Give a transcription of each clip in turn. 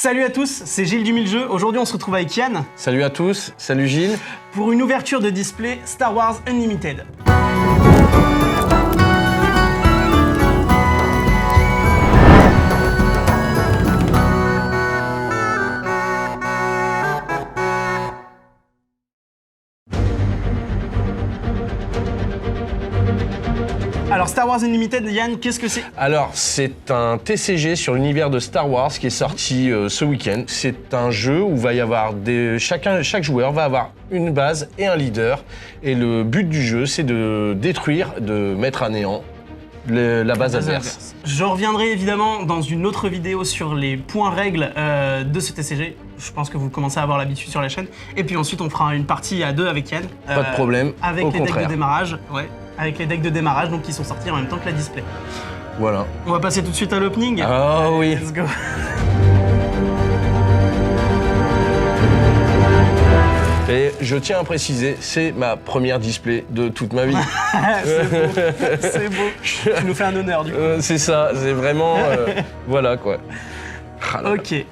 Salut à tous, c'est Gilles du Mille-Jeux. Aujourd'hui, on se retrouve avec Yann. Salut à tous, salut Gilles. Pour une ouverture de display Star Wars Unlimited. Alors Star Wars Unlimited, Yann, qu'est-ce que c'est? Alors, c'est un TCG sur l'univers de Star Wars qui est sorti ce week-end. C'est un jeu où va y avoir chaque joueur va avoir une base et un leader. Et le but du jeu, c'est de détruire, de mettre à néant la base adverse. Je reviendrai évidemment dans une autre vidéo sur les points règles de ce TCG. Je pense que vous commencez à avoir l'habitude sur la chaîne. Et puis ensuite, on fera une partie à deux avec Yann. Pas de problème, avec au les contraire. decks de démarrage. Ouais. Avec les decks de démarrage donc qui sont sortis en même temps que la display. Voilà. On va passer tout de suite à l'opening. Ah oui. Let's go. Et je tiens à préciser, c'est ma première display de toute ma vie. C'est beau, c'est beau. Tu nous fais un honneur du coup. C'est ça, c'est vraiment... voilà quoi. Ah là là. Ok.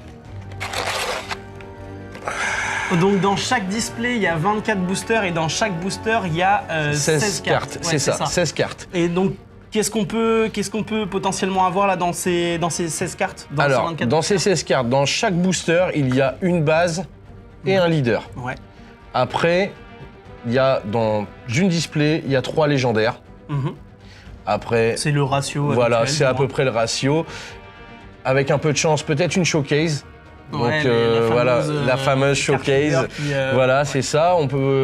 Donc dans chaque display, il y a 24 boosters et dans chaque booster, il y a 16 cartes. Ouais, c'est ça, 16 cartes. Et donc, qu'est-ce qu'on peut potentiellement avoir là dans ces 16 cartes Alors, dans ces 16 cartes, dans chaque booster, il y a une base et un leader. Ouais. Après, il y a dans une display, il y a 3 légendaires. Mhm. Après, C'est le ratio. voilà, habituel, c'est à pour peu près le ratio. Avec un peu de chance, peut-être une showcase. Donc Ouais, voilà, la fameuse carte leader showcase. qui, Voilà, ouais. c'est ça.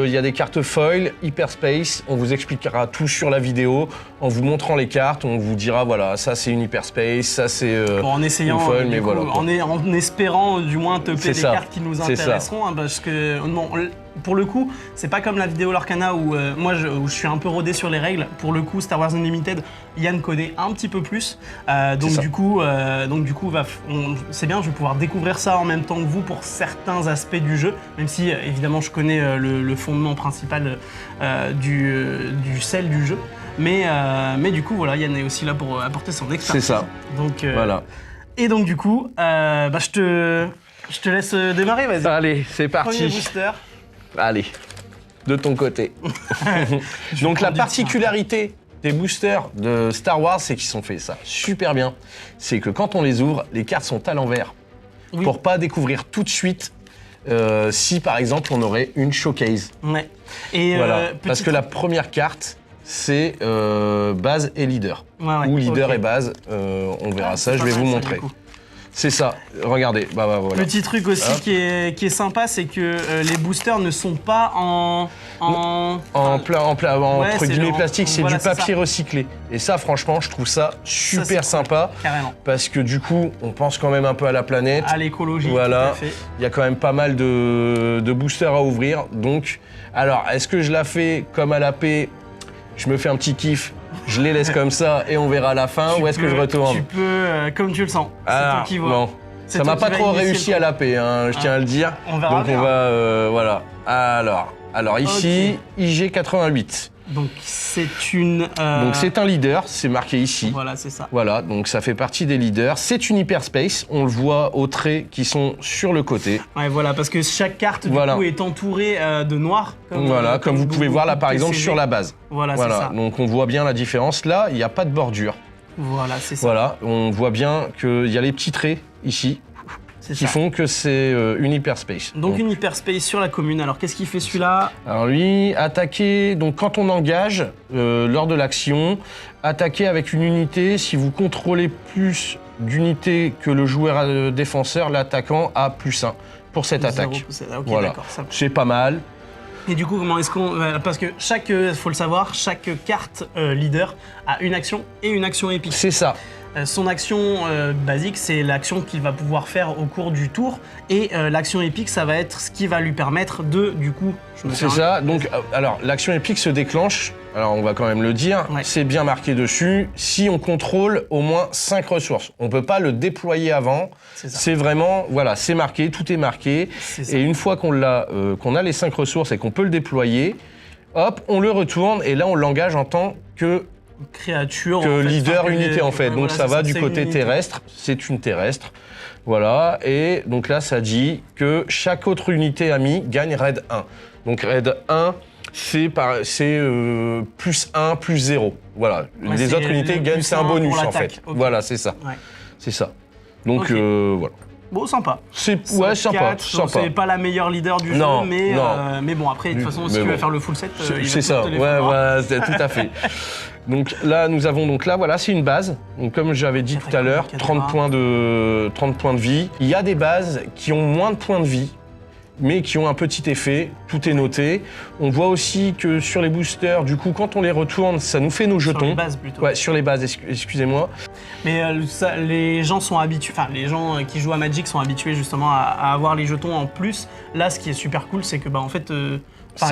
Il y a des cartes foil, hyperspace. On vous expliquera tout sur la vidéo en vous montrant les cartes. On vous dira voilà, ça c'est une hyperspace, ça c'est Bon, en essayant, une foil, du mais coup, voilà. quoi. en espérant du moins te C'est les ça. cartes qui nous C'est ça. intéresseront, hein, parce que bon, pour le coup, c'est pas comme la vidéo Lorcana où où je suis un peu rodé sur les règles. Pour le coup, Star Wars Unlimited, Yann connaît un petit peu plus, donc du coup, c'est bien, je vais pouvoir découvrir ça en même temps que vous pour certains aspects du jeu, même si évidemment je connais le fondement principal du sel du jeu. Mais du coup, voilà, Yann est aussi là pour apporter son expertise. C'est ça. Donc, Voilà. Et donc, du coup, je te laisse démarrer, vas-y. Allez, c'est Premier parti. booster. Allez, de ton côté. Donc la particularité des boosters de Star Wars, c'est qu'ils sont faits ça super bien. C'est que quand on les ouvre, les cartes sont à l'envers. Oui. Pour pas découvrir tout de suite si par exemple on aurait une showcase. Ouais. Et Voilà. petit Parce que la première carte, c'est base et leader. Ouais, Ou leader ok. et base, on verra Ah, ça, c'est je pas vais mal, vous ça, montrer. du coup. C'est ça, regardez, bah voilà. Petit truc aussi Hop. qui est sympa, c'est que les boosters ne sont pas En Ouais, entre c'est guillemets genre- plastique, c'est voilà, du c'est papier ça. recyclé. Et ça, franchement, je trouve ça c'est super cool. sympa. Carrément. Parce que du coup, on pense quand même un peu à la planète. À l'écologie, Voilà, tout à fait. il y a quand même pas mal de boosters à ouvrir. Donc, alors, est-ce que je la fais comme à la paix? Je me fais un petit kiff, je les laisse comme ça et on verra à la fin. Ou est-ce que je retourne? Tu peux, comme tu le sens. C'est Ah, toi qui vois. bon. C'est Ça toi m'a pas qui vas trop initier réussi le à la paix, hein, je tiens à le dire. on verra Donc bien. on va, voilà. Alors ici, IG88. Donc c'est une. Donc c'est un leader, c'est marqué ici. Voilà, c'est ça. Voilà, donc ça fait partie des leaders. C'est une hyperspace, on le voit aux traits qui sont sur le côté. Ouais, voilà, parce que chaque carte Voilà. du coup est entourée de noir. Voilà, comme vous pouvez voir là par exemple sur la base. Voilà, c'est Voilà, ça. donc on voit bien la différence. Là, il n'y a pas de bordure. Voilà, c'est ça. Voilà, on voit bien qu'il y a les petits traits ici C'est qui ça. font que c'est une hyperspace. Donc une hyperspace sur la commune. Alors qu'est-ce qu'il fait celui-là? Alors lui, attaquer, donc quand on engage lors de l'action, attaquer avec une unité, si vous contrôlez plus d'unités que le joueur défenseur, l'attaquant a +1 pour cette attaque. 0%. Ok, Voilà. d'accord. Ça... C'est pas mal. Et du coup, comment est-ce qu'on... Parce que faut le savoir, chaque carte leader a une action et une action épique. C'est ça. Son action basique, c'est l'action qu'il va pouvoir faire au cours du tour. Et l'action épique, ça va être ce qui va lui permettre de, du coup... C'est ça. Donc, alors, l'action épique se déclenche, alors on va quand même le dire, Ouais. c'est bien marqué dessus, si on contrôle au moins 5 ressources. On peut pas le déployer avant. C'est ça. C'est vraiment, voilà, c'est marqué, tout est marqué. C'est ça. Et une fois qu'on a les 5 ressources et qu'on peut le déployer, hop, on le retourne et là on l'engage en tant que créature. Que en fait, leader enfin, unité en fait. ouais, Donc voilà, ça va du c'est côté une unité. terrestre, c'est une terrestre. Voilà, et donc là ça dit que chaque autre unité amie gagne raid 1. Donc raid 1, c'est plus 1, plus 0. Voilà, Ouais, les c'est autres unités le gagnent, plus c'est un 1 pour bonus en l'attaque. fait. Ok. Voilà, c'est ça. Ouais. C'est ça. Donc Ok. voilà. Bon, sympa. C'est ouais, sympa, 4, sympa. c'est pas la meilleure leader du Non, jeu, non. mais bon, après, de toute façon, si Mais tu veux bon. faire le full set, il va C'est tout ça, te les ouais, falloir. voilà, c'est tout à fait. Donc là, nous avons donc là, voilà, c'est une base. Donc comme j'avais dit tout à l'heure, 30 points de vie. Il y a des bases qui ont moins de points de vie, mais qui ont un petit effet. Tout est noté. On voit aussi que sur les boosters, du coup, quand on les retourne, ça nous fait nos jetons. Sur les bases, plutôt. Ouais, sur les bases, excusez-moi. Mais les gens sont habitués, enfin les gens qui jouent à Magic sont habitués justement à avoir les jetons en plus. Là, ce qui est super cool, c'est que en fait,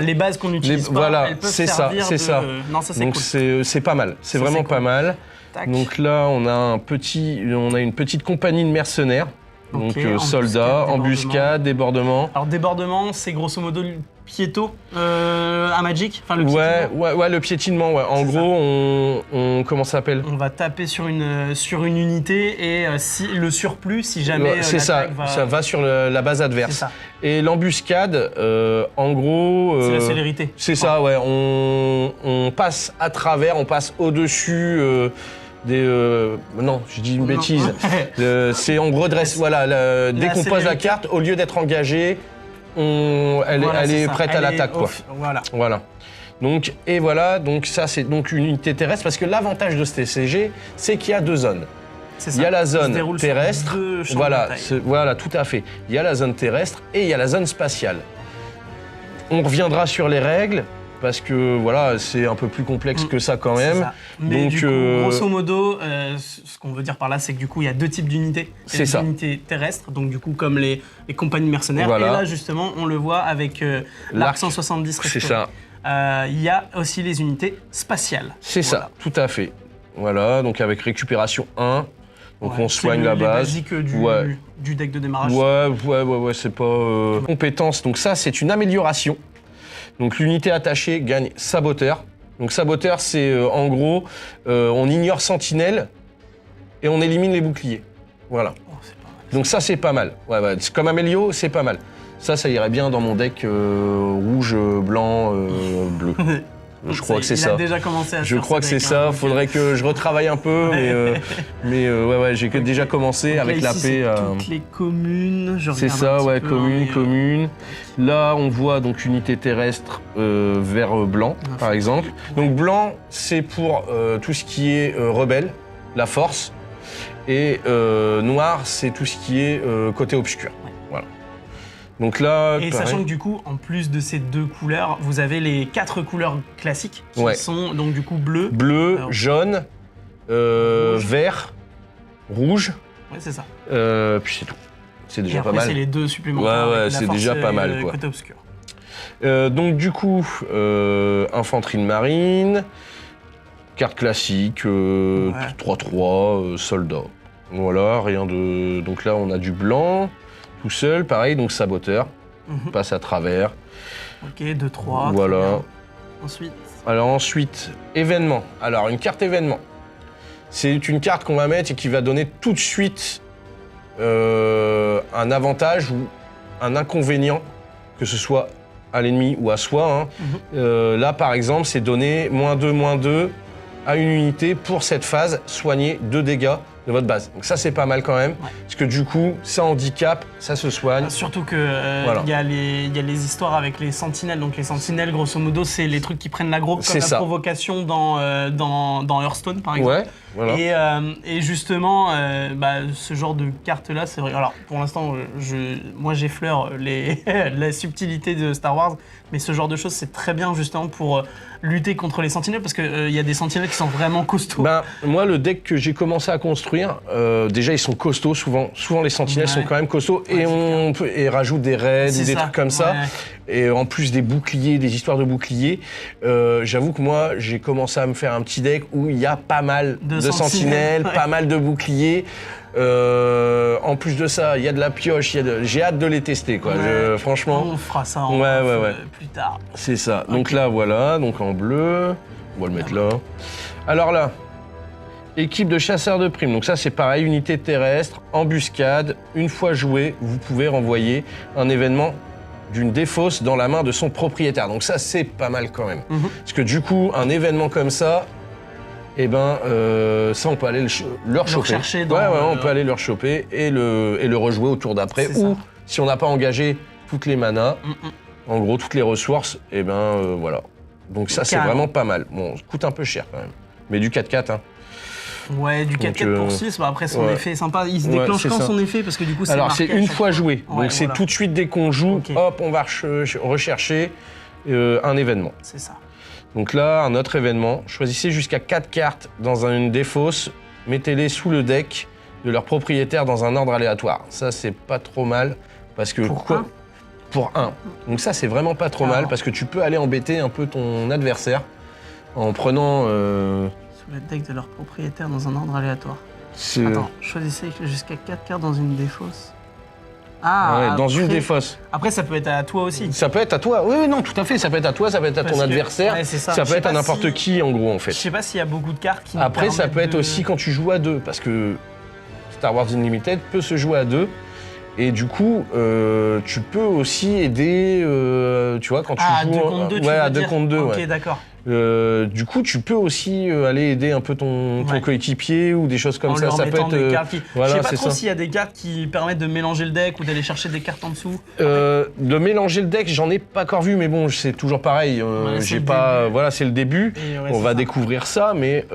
les bases qu'on n'utilise pas, voilà, elles peuvent c'est ça, servir c'est de... ça. Non, ça c'est Donc cool. c'est pas mal, c'est Ça, vraiment c'est pas cool. mal. Tac. Donc là, on a une petite compagnie de mercenaires. Donc Ok, soldats, embuscade, débordement. Alors débordement, c'est grosso modo le piéto à Magic, enfin le piétinement. Ouais, le piétinement, ouais. En C'est gros, comment ça s'appelle? On va taper sur une unité et si le surplus, si jamais C'est ça, l'attaque ça va sur la base C'est adverse. ça. Et l'embuscade, en gros... C'est la célérité. C'est ça, ouais. On passe à travers, on passe au-dessus non, je dis une Non. bêtise. C'est on redresse, voilà, dès qu'on pose la célérité. carte, au lieu d'être engagée, elle C'est est ça. prête à Elle est l'attaque, quoi. off. Voilà. Voilà. Donc, et voilà, donc ça c'est donc une unité terrestre, parce que l'avantage de ce TCG, c'est qu'il y a deux zones. C'est Il y a la Ça se zone déroule sur terrestre, deux champs de voilà, bataille. voilà, tout à fait. Il y a la zone terrestre et il y a la zone spatiale. On reviendra sur les règles, parce que voilà, c'est un peu plus complexe que ça quand C'est même. ça. Mais Donc, du coup, grosso modo, ce qu'on veut dire par là, c'est que du coup, il y a deux types d'unités. Il y a C'est ça. des unités terrestres, donc du coup, comme les compagnies mercenaires. Voilà. Et là, justement, on le voit avec l'Arc 170 c'est restauré. ça. Il y a aussi les unités spatiales. C'est Voilà. ça, tout à fait. Voilà, donc avec récupération 1, donc Ouais, on soigne c'est la les base. basiques Ouais. du deck de démarrage. Ouais, c'est pas... Compétence, donc ça, c'est une amélioration. Donc l'unité attachée gagne saboteur. Donc saboteur, c'est en gros, on ignore sentinelle et on élimine les boucliers. Voilà. Oh, c'est pas mal. Donc ça, c'est pas mal. Ouais, c'est comme Amélio, c'est pas mal. Ça irait bien dans mon deck rouge, blanc, bleu. Je crois que c'est ça. Il a déjà commencé à se Je faire crois ce que c'est deck, ça. hein, Faudrait que je retravaille un peu, mais ouais, j'ai déjà commencé donc avec là, la ici, paix. c'est toutes les communes. Je C'est regarde ça, un petit ouais, peu, commune, mais, commune. Là, on voit donc unité terrestre vert blanc, par exemple. Donc blanc, c'est pour tout ce qui est rebelle, la force. Et noir, c'est tout ce qui est côté obscur. Ouais. Voilà. Donc là, Et pareil. sachant que du coup, en plus de ces deux couleurs, vous avez les 4 couleurs classiques qui Ouais. sont donc du coup bleu. Bleu, Alors, jaune, rouge. vert, rouge, Ouais, c'est ça. puis c'est tout. C'est Et déjà après, pas c'est mal. les deux supplémentaires. Ouais, avec la c'est force, déjà pas mal, quoi. Côté obscur. Donc du coup, infanterie de marine, carte classique, 3-3, soldat. Voilà, rien de... Donc là, on a du blanc, tout seul, pareil, donc saboteur, passe à travers. Ok, 2-3. Voilà. Ensuite, Alors ensuite, événement. Alors une carte événement. C'est une carte qu'on va mettre et qui va donner tout de suite un avantage ou un inconvénient, que ce soit à l'ennemi ou à soi. Hein. Là, par exemple, c'est donner -2/-2 à une unité pour cette phase, soigner 2 dégâts de votre base. Donc ça, c'est pas mal quand même, Ouais. parce que du coup, ça handicape, ça se soigne. surtout que Voilà. il y a les histoires avec les sentinelles. Donc les sentinelles, grosso modo, c'est les trucs qui prennent l'aggro comme C'est la ça. provocation dans Hearthstone, par exemple. Ouais, voilà. Et justement, ce genre de carte-là, c'est vrai. Alors, pour l'instant, moi, j'effleure la subtilité de Star Wars, mais ce genre de choses, c'est très bien justement pour lutter contre les sentinelles, parce qu'il y a des sentinelles qui sont vraiment costauds. Ben, moi, le deck que j'ai commencé à construire, déjà, ils sont costauds souvent. Souvent, les sentinelles Ouais. sont quand même costauds Ouais, et rajoutent des raids C'est ou des ça, trucs comme ça. ouais. Et en plus des boucliers, des histoires de boucliers, j'avoue que moi, j'ai commencé à me faire un petit deck où il y a pas mal De de sentinelles, sentinelles, ouais. pas mal de boucliers. En plus de ça, il y a de la pioche, j'ai hâte de les tester, quoi. Ouais. Franchement, On fera ça en Ouais, off, ouais, ouais. plus tard. c'est ça. Donc Ok. là, voilà, donc en bleu. On va le mettre là. Alors là, équipe de chasseurs de primes. Donc ça, c'est pareil, unité terrestre, embuscade. Une fois joué, vous pouvez renvoyer un événement d'une défausse dans la main de son propriétaire. Donc ça, c'est pas mal quand même. Parce que du coup, un événement comme ça, eh ben, ça, on peut aller leur choper. On peut aller leur choper et le rejouer au tour d'après. Ou, si on n'a pas engagé toutes les manas, en gros, toutes les ressources, eh ben, voilà. Donc ça, c'est vraiment pas mal. Bon, ça coûte un peu cher quand même. Mais du 4-4, hein. Ouais, du 4-4 pour 6, bah après son effet est sympa. Il se déclenche quand son effet parce que du coup c'est alors c'est une fois joué, donc c'est tout de suite dès qu'on joue, hop, on va rechercher un événement. C'est ça. Donc là, un autre événement, choisissez jusqu'à 4 cartes dans une défausse, mettez-les sous le deck de leur propriétaire dans un ordre aléatoire. Ça, c'est pas trop mal parce que... Pour 1. Donc ça, c'est vraiment pas trop mal parce que tu peux aller embêter un peu ton adversaire en prenant... le deck de leur propriétaire dans un ordre aléatoire. Attends, choisissez jusqu'à 4 cartes dans une défausse. Ah, ouais, dans une défausse. Après, ça peut être à toi aussi. Ça peut être à toi, oui, non, tout à fait. Ça peut être à toi, ça peut être à ton adversaire. Ouais, ça peut être à n'importe qui, en gros, en fait. Je sais pas s'il y a beaucoup de cartes qui. Après, ça peut être aussi quand tu joues à 2, parce que Star Wars Unlimited peut se jouer à 2. Et du coup, tu peux aussi aider, tu vois, quand tu joues... à 2 contre 2, à 2 contre 2, Ok, d'accord. Du coup, tu peux aussi aller aider un peu ton coéquipier ou des choses comme ça. Ça peut être. Des cartes je sais pas trop s'il y a des cartes qui permettent de mélanger le deck ou d'aller chercher des cartes en dessous. De mélanger le deck, j'en ai pas encore vu, mais bon, c'est toujours pareil. J'ai pas. Voilà, c'est le début. On va découvrir ça, mais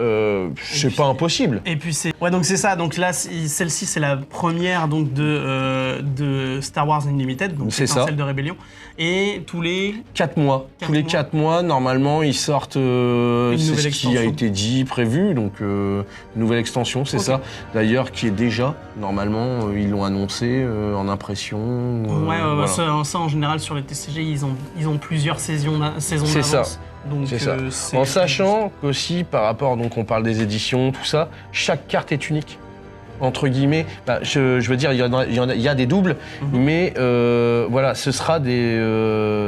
c'est pas impossible. Et puis c'est. Ouais, donc c'est ça. Donc là, celle-ci, c'est la première donc de Star Wars Unlimited, donc c'est celle de Rébellion. Et tous les 4 mois. Tous les 4 mois, normalement, ils sortent c'est ce qui a été dit, prévu, donc une nouvelle extension, c'est ça. D'ailleurs, qui est déjà, normalement, ils l'ont annoncé en impression. Voilà. Ça en général, sur les TCG, ils ont plusieurs saisons d'avance. C'est ça. En sachant qu'aussi, par rapport, donc on parle des éditions, tout ça, chaque carte est unique. Entre guillemets, je veux dire, il y a des doubles, mais voilà, ce sera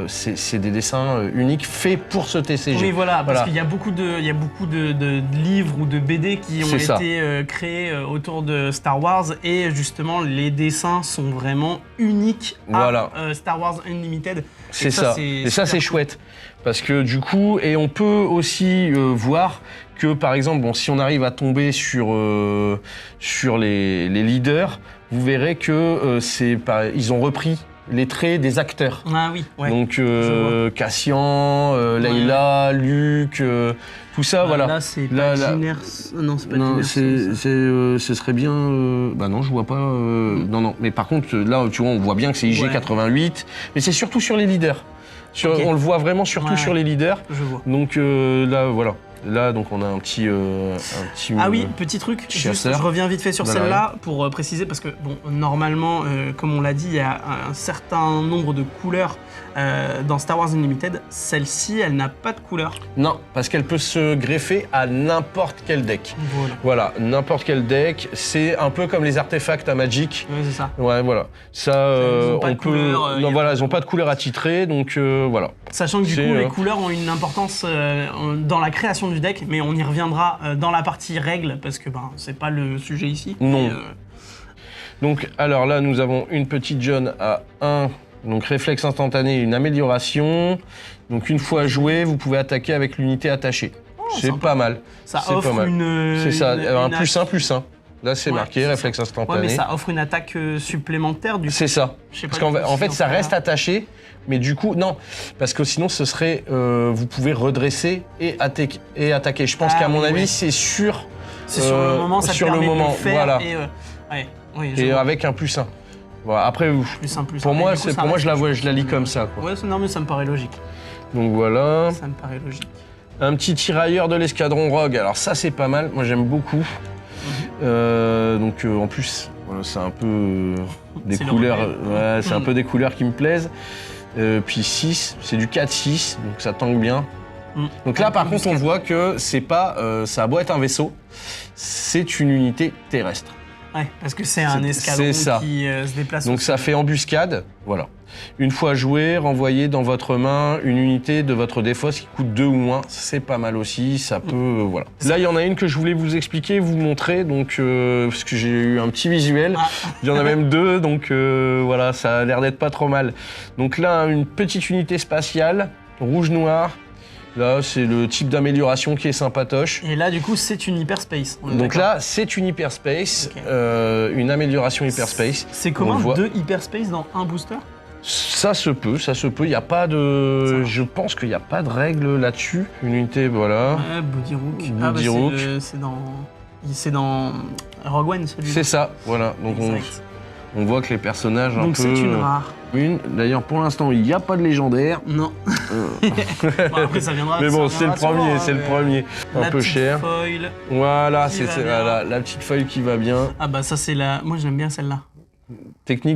c'est des dessins uniques faits pour ce TCG. Oui, voilà, parce qu'il y a beaucoup de livres ou de BD qui ont été créés autour de Star Wars, et justement, les dessins sont vraiment uniques à Star Wars Unlimited. C'est ça. Et ça, c'est chouette. Parce que du coup, et on peut aussi voir que, par exemple, bon, si on arrive à tomber sur les leaders, vous verrez que ils ont repris les traits des acteurs. Ah oui, ouais. Donc Cassian, Leila, Luke, tout ça, voilà. Là, c'est pas Jiners. Non, c'est pas Jiners. Ce serait bien... bah non, je vois pas... Non, mais par contre, là, tu vois, on voit bien que c'est IG88, mais c'est surtout sur les leaders. On le voit vraiment surtout sur les leaders. Je vois. Donc là, voilà. Là, donc, on a un petit ah oui, petit truc, juste, je reviens vite fait sur celle-là pour préciser, parce que, bon, normalement, comme on l'a dit, il y a un certain nombre de couleurs dans Star Wars Unlimited. Celle-ci, elle n'a pas de couleur. Non, parce qu'elle peut se greffer à n'importe quel deck. Voilà, n'importe quel deck. C'est un peu comme les artefacts à Magic. Oui, c'est ça. Ouais, voilà. Ça, on peut... non, voilà, elles n'ont pas de couleur attitrée, donc voilà. Sachant que du coup, les couleurs ont une importance dans la création du deck, mais on y reviendra dans la partie règles, parce que c'est pas le sujet ici. Non. Donc, alors là, nous avons une petite jaune à 1, donc réflexe instantané, une amélioration. Donc, une fois joué, vous pouvez attaquer avec l'unité attachée. C'est pas mal. Ça offre une... C'est ça, un +1/+1. Là, c'est marqué, réflexe instantané. Ouais, mais ça offre une attaque supplémentaire, du coup. C'est ça. Parce qu'en fait, ça reste attaché, mais du coup, non. Parce que sinon, ce serait... vous pouvez redresser et attaquer. Je pense qu'à mon avis, c'est sur... C'est sur le moment, ça permet de le faire. Voilà. Et avec un +1. Voilà. Après, pour moi, je la lis comme ça, quoi. Ouais, non, mais ça me paraît logique. Donc voilà. Ça me paraît logique. Un petit tirailleur de l'escadron Rogue. Alors ça, c'est pas mal. Moi, j'aime beaucoup. Donc en plus, voilà, c'est un peu des couleurs, c'est un peu des couleurs qui me plaisent. Puis 6, c'est du 4-6, donc ça tangue bien. Donc là, par contre, on voit que c'est pas, ça a beau être un vaisseau, c'est une unité terrestre. Ouais, parce que c'est un escadron qui se déplace. Donc ça fait embuscade, voilà. Une fois joué, renvoyez dans votre main une unité de votre défausse qui coûte 2 ou moins. C'est pas mal aussi, ça peut... voilà. Là, il y en a une que je voulais vous expliquer, vous montrer, donc, parce que j'ai eu un petit visuel. Il y en a même 2, donc voilà, ça a l'air d'être pas trop mal. Donc là, une petite unité spatiale, rouge-noir. Là, c'est le type d'amélioration qui est sympatoche. Et là, du coup, c'est une hyperspace. Donc là, c'est une hyperspace, une amélioration hyperspace. C'est commun 2 hyperspace dans un booster? Ça se peut, il n'y a pas de... Je pense qu'il n'y a pas de règle là-dessus. Une unité, voilà. Ouais, Body Rook. Body Rook. C'est dans Rogue One, celui-là. C'est ça, voilà. Donc on voit que les personnages un peu... Donc c'est une rare. D'ailleurs, pour l'instant, il n'y a pas de légendaire. Non. Bon, après, ça viendra. Mais bon, c'est le premier, c'est le premier. Un peu cher. Foil. Voilà, c'est la petite foil qui va bien. Ah bah ça, c'est la... Moi, j'aime bien celle-là. Technicien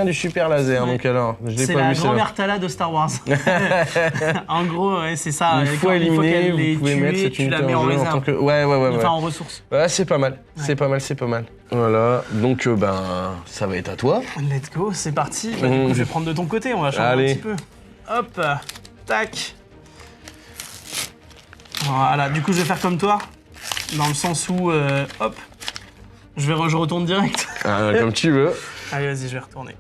du super laser, donc alors, je l'ai pas vu. C'est la grand-mère Tala de Star Wars. En gros, ouais, c'est ça. Une fois éliminé, vous pouvez mettre cette tu la unité mets en en jeu réserve. en tant que... Ouais. Enfin, en ressources. Ouais, c'est pas mal, c'est pas mal. Voilà, donc ça va être à toi. Let's go, c'est parti. Bah, du coup, je vais prendre de ton côté, on va changer un petit peu. Hop, tac. Voilà, du coup, je vais faire comme toi, dans le sens où, hop, je retourne direct. Comme tu veux. Allez, vas-y, je vais retourner.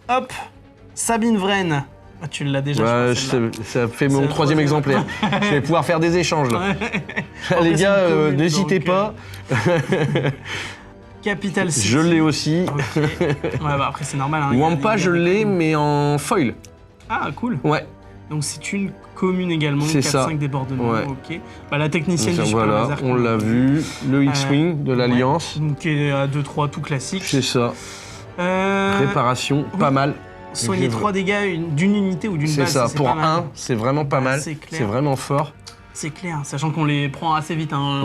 Hop, Sabine Wren. Ah, tu l'as déjà, ça fait mon troisième exemplaire. Je vais pouvoir faire des échanges, là. Ouais. Les gars, n'hésitez pas. Capital City. Je l'ai aussi. Okay. Ouais, bah après, c'est normal. Hein, Wampa, je l'ai, mais en foil. Ah, cool. Ouais. Donc, c'est une commune également, 4-5 débordements. Ouais. Ok. Bah, la technicienne du super voilà, laser. on l'a vu. Le X-Wing de l'Alliance. Ouais. Donc, à 2-3, tout classique. C'est ça. Réparation, pas mal. Soigner 3 dégâts d'une unité ou d'une base. C'est ça, pour 1, c'est vraiment pas mal. C'est vraiment fort. C'est clair, sachant qu'on les prend assez vite, hein,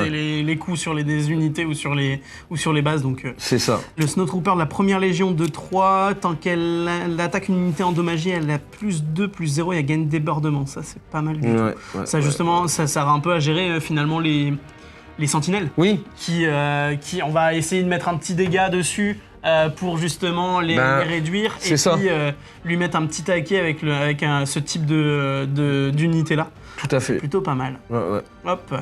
les coups sur les unités ou sur les bases. Donc, c'est ça. Le Snowtrooper de la première légion de 3, tant qu'elle attaque une unité endommagée, elle a +2/+0 et elle gagne débordement. Ça, c'est pas mal du tout. Ça, justement, ça sert un peu à gérer finalement les sentinelles. Oui. Qui, on va essayer de mettre un petit dégât dessus. Pour justement les réduire et puis lui mettre un petit taquet avec ce type d'unité là. Tout à fait. Plutôt pas mal. Ouais. Hop.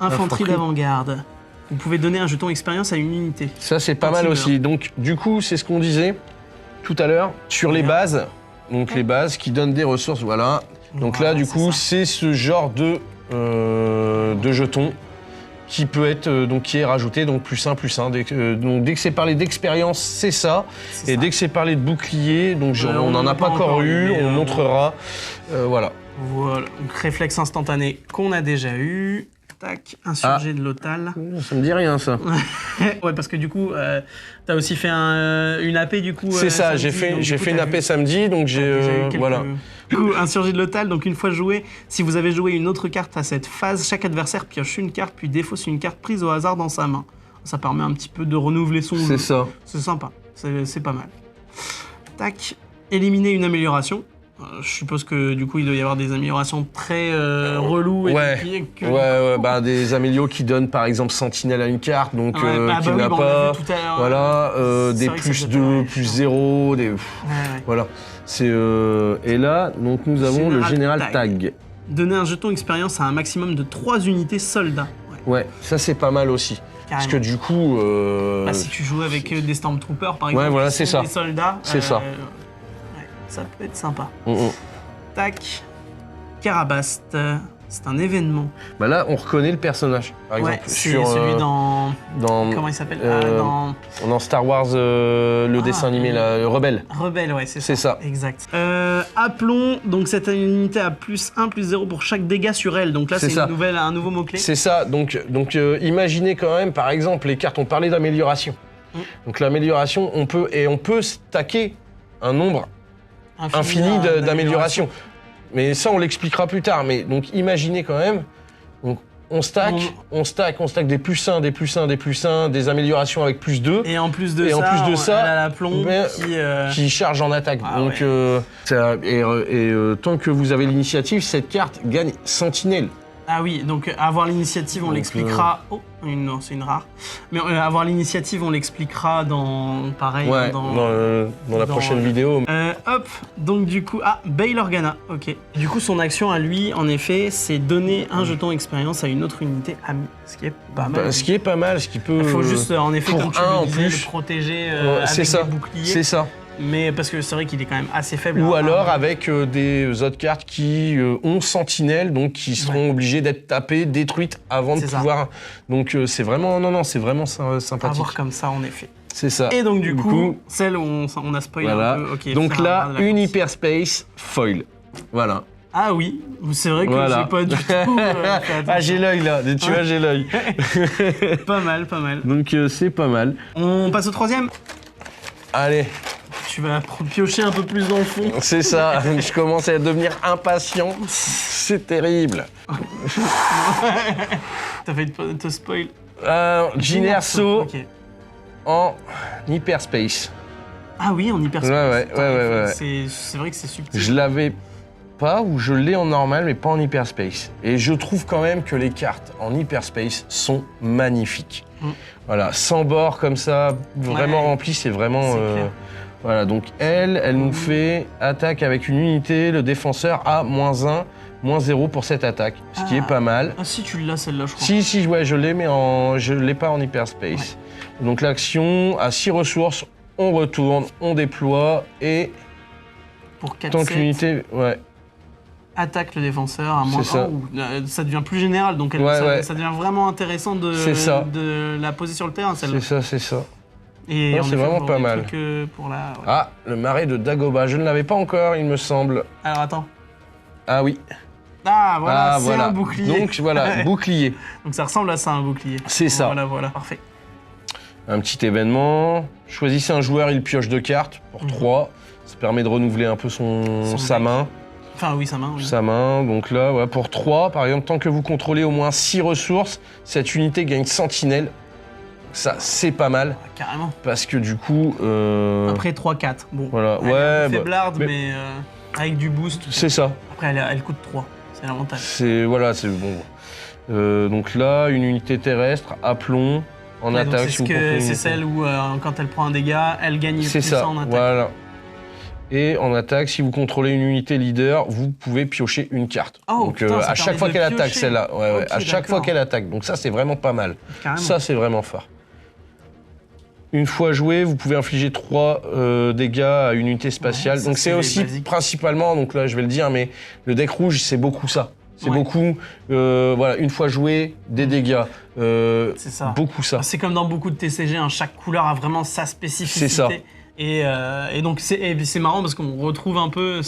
Infanterie d'avant-garde. Vous pouvez donner un jeton expérience à une unité. Ça, c'est pas mal aussi. Donc, du coup, c'est ce qu'on disait tout à l'heure sur les bases. Donc, les bases qui donnent des ressources, voilà. Donc là, du coup, c'est ce genre de jeton qui peut être qui est rajouté, donc +1. Donc dès que c'est parlé d'expérience, c'est ça. Et dès que c'est parlé de bouclier, donc on n'en a pas encore eu, on montrera. Voilà. Voilà, donc réflexe instantané qu'on a déjà eu. Tac, insurgé de l'OTAL. Ça me dit rien, ça. Ouais, parce que du coup, t'as aussi fait une AP, du coup. C'est ça, j'ai fait une AP samedi, donc voilà. Du coup, insurgé de l'OTAL, donc une fois joué, si vous avez joué une autre carte à cette phase, chaque adversaire pioche une carte, puis défausse une carte prise au hasard dans sa main. Ça permet un petit peu de renouveler son jeu. C'est ça. C'est sympa, c'est pas mal. Tac, éliminer une amélioration. Je suppose que du coup il doit y avoir des améliorations très reloues et des amélios qui donnent par exemple sentinelle à une carte, donc qui n'a pas. Voilà, des +2, +0, des. Voilà. Et là, donc nous avons le Général Tag. Donner un jeton expérience à un maximum de 3 unités soldats. Ouais, ça c'est pas mal aussi. Carrément. Parce que du coup. si tu joues avec des Stormtroopers par exemple, voilà, c'est ça. Des soldats. C'est ça. Ça peut être sympa. Tac. Karabast. C'est un événement. Bah là, on reconnaît le personnage, par exemple. C'est celui dans... Comment il s'appelle dans Star Wars, le dessin animé, le Rebelle. Rebelle, ouais, c'est ça. C'est ça. Exact. Appelons, donc cette unité à +1/+0 pour chaque dégât sur elle. Donc là, c'est un nouveau mot-clé. C'est ça. Donc imaginez quand même, par exemple, les cartes, on parlait d'amélioration. Donc l'amélioration, on peut stacker un nombre infini d'amélioration. Mais ça, on l'expliquera plus tard. Mais donc, imaginez quand même, donc, on stack des +1, des +1, des +1, des améliorations avec +2. Et en plus de ça, elle a la plomb qui charge en attaque. Donc, tant que vous avez l'initiative, cette carte gagne Sentinelle. Ah oui, donc avoir l'initiative, on Donc, l'expliquera. Oh, non, c'est une rare. Mais avoir l'initiative, on l'expliquera dans. Pareil, Ouais, dans la prochaine vidéo. Hop, donc du coup, Bail Organa, ok. Du coup, son action à lui, en effet, c'est donner un jeton expérience à une autre unité amie, ce qui est pas mal. Ce qui est pas mal, ce qui peut. Il faut juste, en effet, pour comme tu un, le disais, en plus, le protéger c'est avec ça, des boucliers. c'est ça. Mais parce que c'est vrai qu'il est quand même assez faible. Ou alors avec des autres cartes qui ont Sentinelle, donc qui seront obligées d'être tapées, détruites avant de pouvoir. Donc c'est vraiment, c'est vraiment sympathique. À voir comme ça, en effet. C'est ça. Et donc du coup, celle où on a spoilé un peu. Okay, donc là, une Hyperspace foil. Voilà. Ah oui, c'est vrai que j'ai pas du tout. J'ai l'œil là, tu vois, j'ai l'œil. Pas mal, pas mal. Donc c'est pas mal. On passe au troisième. Allez. Tu vas piocher un peu plus dans le fond. C'est ça, je commence à devenir impatient. C'est terrible. T'as failli te spoil. Jyn Erso okay. En Hyperspace. Ah oui, en Hyperspace. Ouais. C'est vrai que c'est subtil. Je l'avais pas ou je l'ai en normal, mais pas en Hyperspace. Et je trouve quand même que les cartes en Hyperspace sont magnifiques. Voilà, sans bord comme ça, vraiment rempli, c'est vraiment... Voilà, donc elle nous fait attaque avec une unité, le défenseur a -1, -0 pour cette attaque, ce qui est pas mal. Ah si, tu l'as celle-là, je crois. Si, ouais, je l'ai, mais je l'ai pas en Hyperspace. Ouais. Donc l'action, à 6 ressources, on retourne, on déploie et... Pour 4 tant que l'unité... Ouais. Attaque le défenseur à -1, ça devient plus général, donc ça devient vraiment intéressant de la poser sur le terrain, celle-là. C'est ça. Et c'est vraiment pas mal. Pour la... Ah, le marais de Dagobah, je ne l'avais pas encore, il me semble. Alors attends. Ah oui. Ah voilà, c'est un bouclier. Donc voilà, bouclier. Donc ça ressemble à ça, un bouclier. C'est ça. Voilà, parfait. Un petit événement. Choisissez un joueur, il pioche 2 cartes pour 3. Ça permet de renouveler un peu sa main. Enfin oui, sa main. Oui. Sa main, donc là, pour 3, par exemple, tant que vous contrôlez au moins 6 ressources, cette unité gagne Sentinelle. Ça, c'est pas mal. Carrément. Parce que du coup... Après 3-4. Bon, voilà. Elle est un peu faiblarde, mais avec du boost. C'est ça. Après, elle coûte 3. C'est l'avantage. C'est bon. Donc là, une unité terrestre, aplomb, en attaque. C'est celle où, quand elle prend un dégât, elle gagne plus en attaque. Voilà. Et en attaque, si vous contrôlez une unité leader, vous pouvez piocher une carte. Donc à chaque fois qu'elle attaque, celle-là. À chaque fois qu'elle attaque. Donc ça, c'est vraiment pas mal. Carrément. Ça, c'est vraiment fort. Une fois joué, vous pouvez infliger 3 dégâts à une unité spatiale. Donc c'est aussi principalement, donc là je vais le dire, mais le deck rouge, c'est beaucoup ça. C'est beaucoup, voilà, une fois joué, des dégâts. C'est ça. Beaucoup ça. C'est comme dans beaucoup de TCG, chaque couleur a vraiment sa spécificité. C'est ça. Et donc c'est marrant parce qu'on retrouve un peu,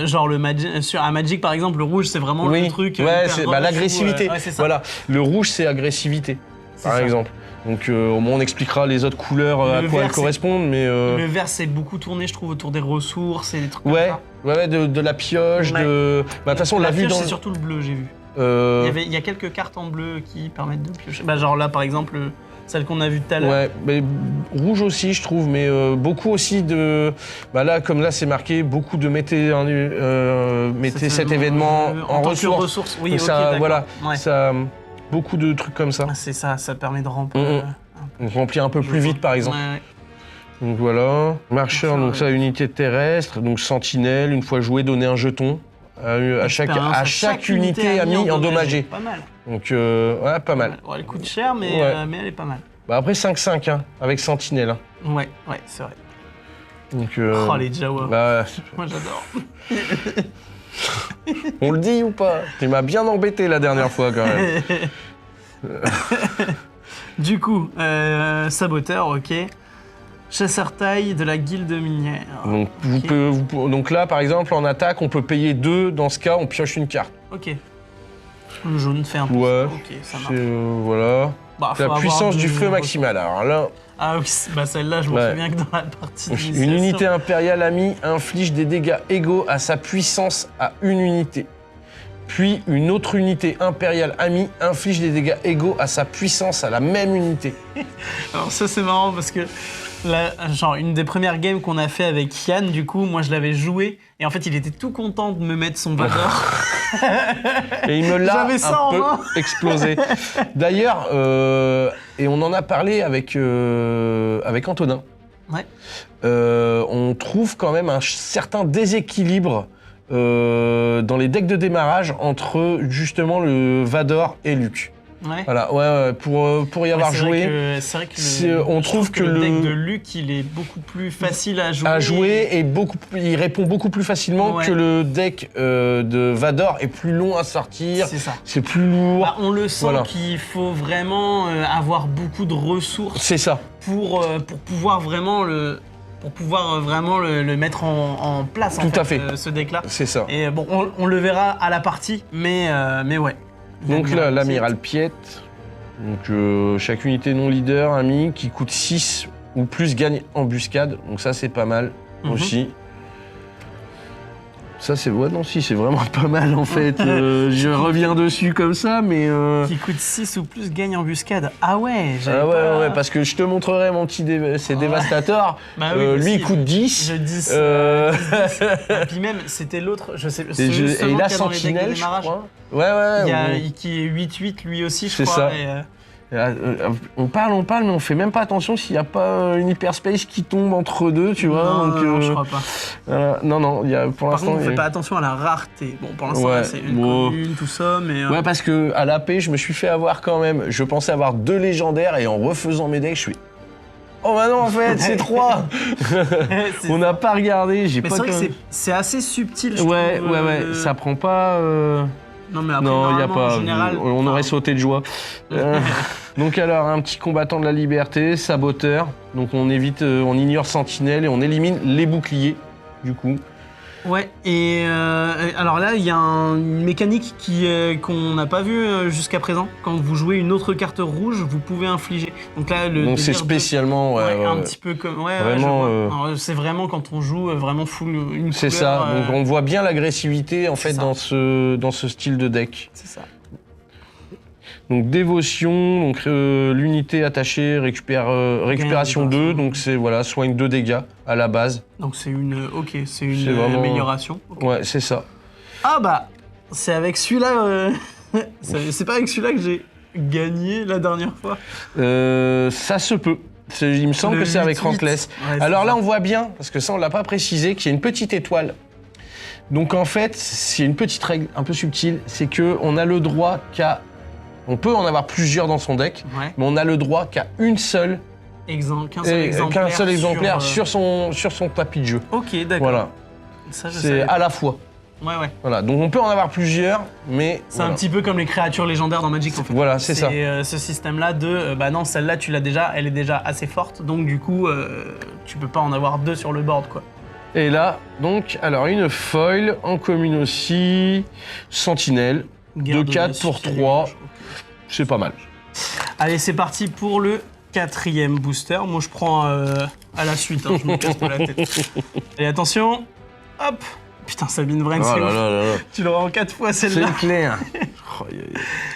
genre à Magic par exemple, le rouge c'est vraiment le truc. Ouais, c'est l'agressivité. Voilà, le rouge c'est agressivité, par exemple. Donc au moins on expliquera les autres couleurs à quoi elles correspondent, mais... Le vert c'est beaucoup tourné, je trouve, autour des ressources et des trucs comme ça. Ouais, de la pioche, de... De toute façon on l'a vu dans... c'est surtout le bleu, j'ai vu. Il y a quelques cartes en bleu qui permettent de piocher. Genre là par exemple, celle qu'on a vue tout à l'heure. Ouais, mais rouge aussi je trouve, mais beaucoup aussi de... là, comme là c'est marqué, beaucoup de mettez cet événement en ressources. Oui, ça, voilà, ça... Beaucoup de trucs comme ça. C'est ça, ça permet de remplir. Remplir un peu plus vite, par exemple. Donc voilà. Marcheur, donc ça, unité terrestre. Donc sentinelle, une fois joué, donner un jeton à chaque unité amie endommagée. Pas mal. Donc pas mal. Elle coûte cher, mais elle est pas mal. Après 5-5, avec sentinelle. Ouais, c'est vrai. Donc, les Jawa. Moi j'adore. On le dit ou pas? Tu m'as bien embêté la dernière fois quand même. Du coup, saboteur, ok. Chasseur taille de la guilde minière. Donc, donc là, par exemple, en attaque, on peut payer 2. Dans ce cas, on pioche une carte. Ok. Le jaune fait un peu ça. Ok, ça marche. Voilà. La puissance du feu maximale. Alors là... Ah oui, celle-là, je m'en souviens que dans la partie d'initiation. Une unité impériale amie inflige des dégâts égaux à sa puissance à une unité. Puis une autre unité impériale amie inflige des dégâts égaux à sa puissance à la même unité. Alors ça c'est marrant parce que là, genre une des premières games qu'on a fait avec Yann, du coup, moi je l'avais joué et en fait il était tout content de me mettre son Vador. Et il me l'a J'avais ça en un peu main. explosé. D'ailleurs, et on en a parlé avec Antonin, Ouais. on trouve quand même un certain déséquilibre dans les decks de démarrage entre justement le Vador et Luke. Ouais. Voilà, ouais, pour y avoir joué, C'est vrai que on je trouve que le deck de Luke, il est beaucoup plus facile à jouer. et il répond beaucoup plus facilement Ouais. que le deck de Vador est plus long à sortir. C'est ça. C'est plus lourd. Bah, on le sent Voilà. qu'il faut vraiment avoir beaucoup de ressources C'est ça. pour pouvoir vraiment le mettre en place. Tout à fait. Ce deck-là. C'est ça. Et bon, on le verra à la partie, mais ouais. Donc là, l'amiral Piet. Donc chaque unité non leader, ami, qui coûte 6 ou plus gagne embuscade. Donc ça, c'est pas mal aussi. Ça, c'est... Ouais, non, si, c'est vraiment pas mal, en fait. Je reviens dessus comme ça, mais... Qui coûte 6 ou plus gagne embuscade. Ah ouais, j'avais Ah ouais, pas... ouais, parce que je te montrerai mon petit... C'est Dévastator. Bah oui, lui, aussi, il coûte 10. Je dis Et puis même, c'était l'autre, je sais Et il a qu'il y a dans les decks de Sentinelle, je démarrage. crois. Ouais. Il y a qui est 8-8 lui aussi, je C'est crois. ça. Et, On parle, mais on fait même pas attention s'il n'y a pas une hyperspace qui tombe entre deux, tu vois. non, Donc, non, je crois pas. non, il y a pour Par l'instant. contre, on il y fait a- pas attention à la rareté. Bon, pour l'instant, Ouais, là, c'est une bon. commune, tout ça, mais... Ouais, parce que à l'AP, je me suis fait avoir quand même. Je pensais avoir 2 légendaires et en refaisant mes decks, je suis. Oh bah non, en fait, c'est 3. c'est- On n'a pas regardé, j'ai Mais pas. c'est vrai quand que même- c'est assez subtil, je Ouais, trouve. ça prend pas. Non, mais après, Non, il n'y a normalement, pas. en général... On aurait sauté de joie. Donc alors, un petit combattant de la liberté, saboteur. Donc on évite, on ignore Sentinelle et on élimine les boucliers, du coup. Ouais, et alors là, il y a une mécanique qu'on n'a pas vue jusqu'à présent. Quand vous jouez une autre carte rouge, vous pouvez infliger. Donc là, Donc c'est délire de- spécialement... Ouais, un ouais. petit peu comme... Ouais, Vraiment, je vois. Alors, c'est vraiment quand on joue vraiment full une C'est couleur, ça, donc on voit bien l'agressivité en c'est fait ça. dans ce style de deck. C'est ça. Donc dévotion, donc l'unité attachée récupération Gain de 2, dévotion. donc c'est voilà, soigne 2 dégâts à la base. Donc c'est une... Ok, c'est une C'est vraiment- amélioration. Ok. Ouais, c'est ça. Ah bah, c'est avec celui-là... c'est pas avec celui-là que j'ai gagné la dernière fois. Ça se peut. Il me semble Le que c'est avec 8-8. Rankless. Ouais, Alors c'est là, ça. on voit bien, parce que ça, on l'a pas précisé, qu'il y a une petite étoile. Donc en fait, c'est une petite règle un peu subtile, c'est que on a le droit qu'à... On peut en avoir plusieurs dans son deck, Ouais. mais on a le droit qu'à une seule, Qu'un seul exemplaire, sur son tapis de jeu. Ok, d'accord. Voilà, Ça, je c'est savais. à la fois. Ouais. Voilà, donc on peut en avoir plusieurs, mais C'est voilà. un petit peu comme les créatures légendaires dans Magic en fait. Voilà, c'est ça. Ce système-là de, bah non, celle-là tu l'as déjà, elle est déjà assez forte, donc du coup, tu peux pas en avoir 2 sur le board quoi. Et là, donc, alors une foil, en commune aussi, sentinelle, Guerre de 2-4 Massif, pour il y a 3, des- ok. c'est pas mal. Allez, c'est parti pour le 4e booster. Moi je prends à la suite, hein, je me casse pas la tête. Allez, attention, hop. Putain, Sabine Wren, Oh c'est là ouf. là là là. Tu l'auras en 4 fois celle-là. C'est clair. Oh,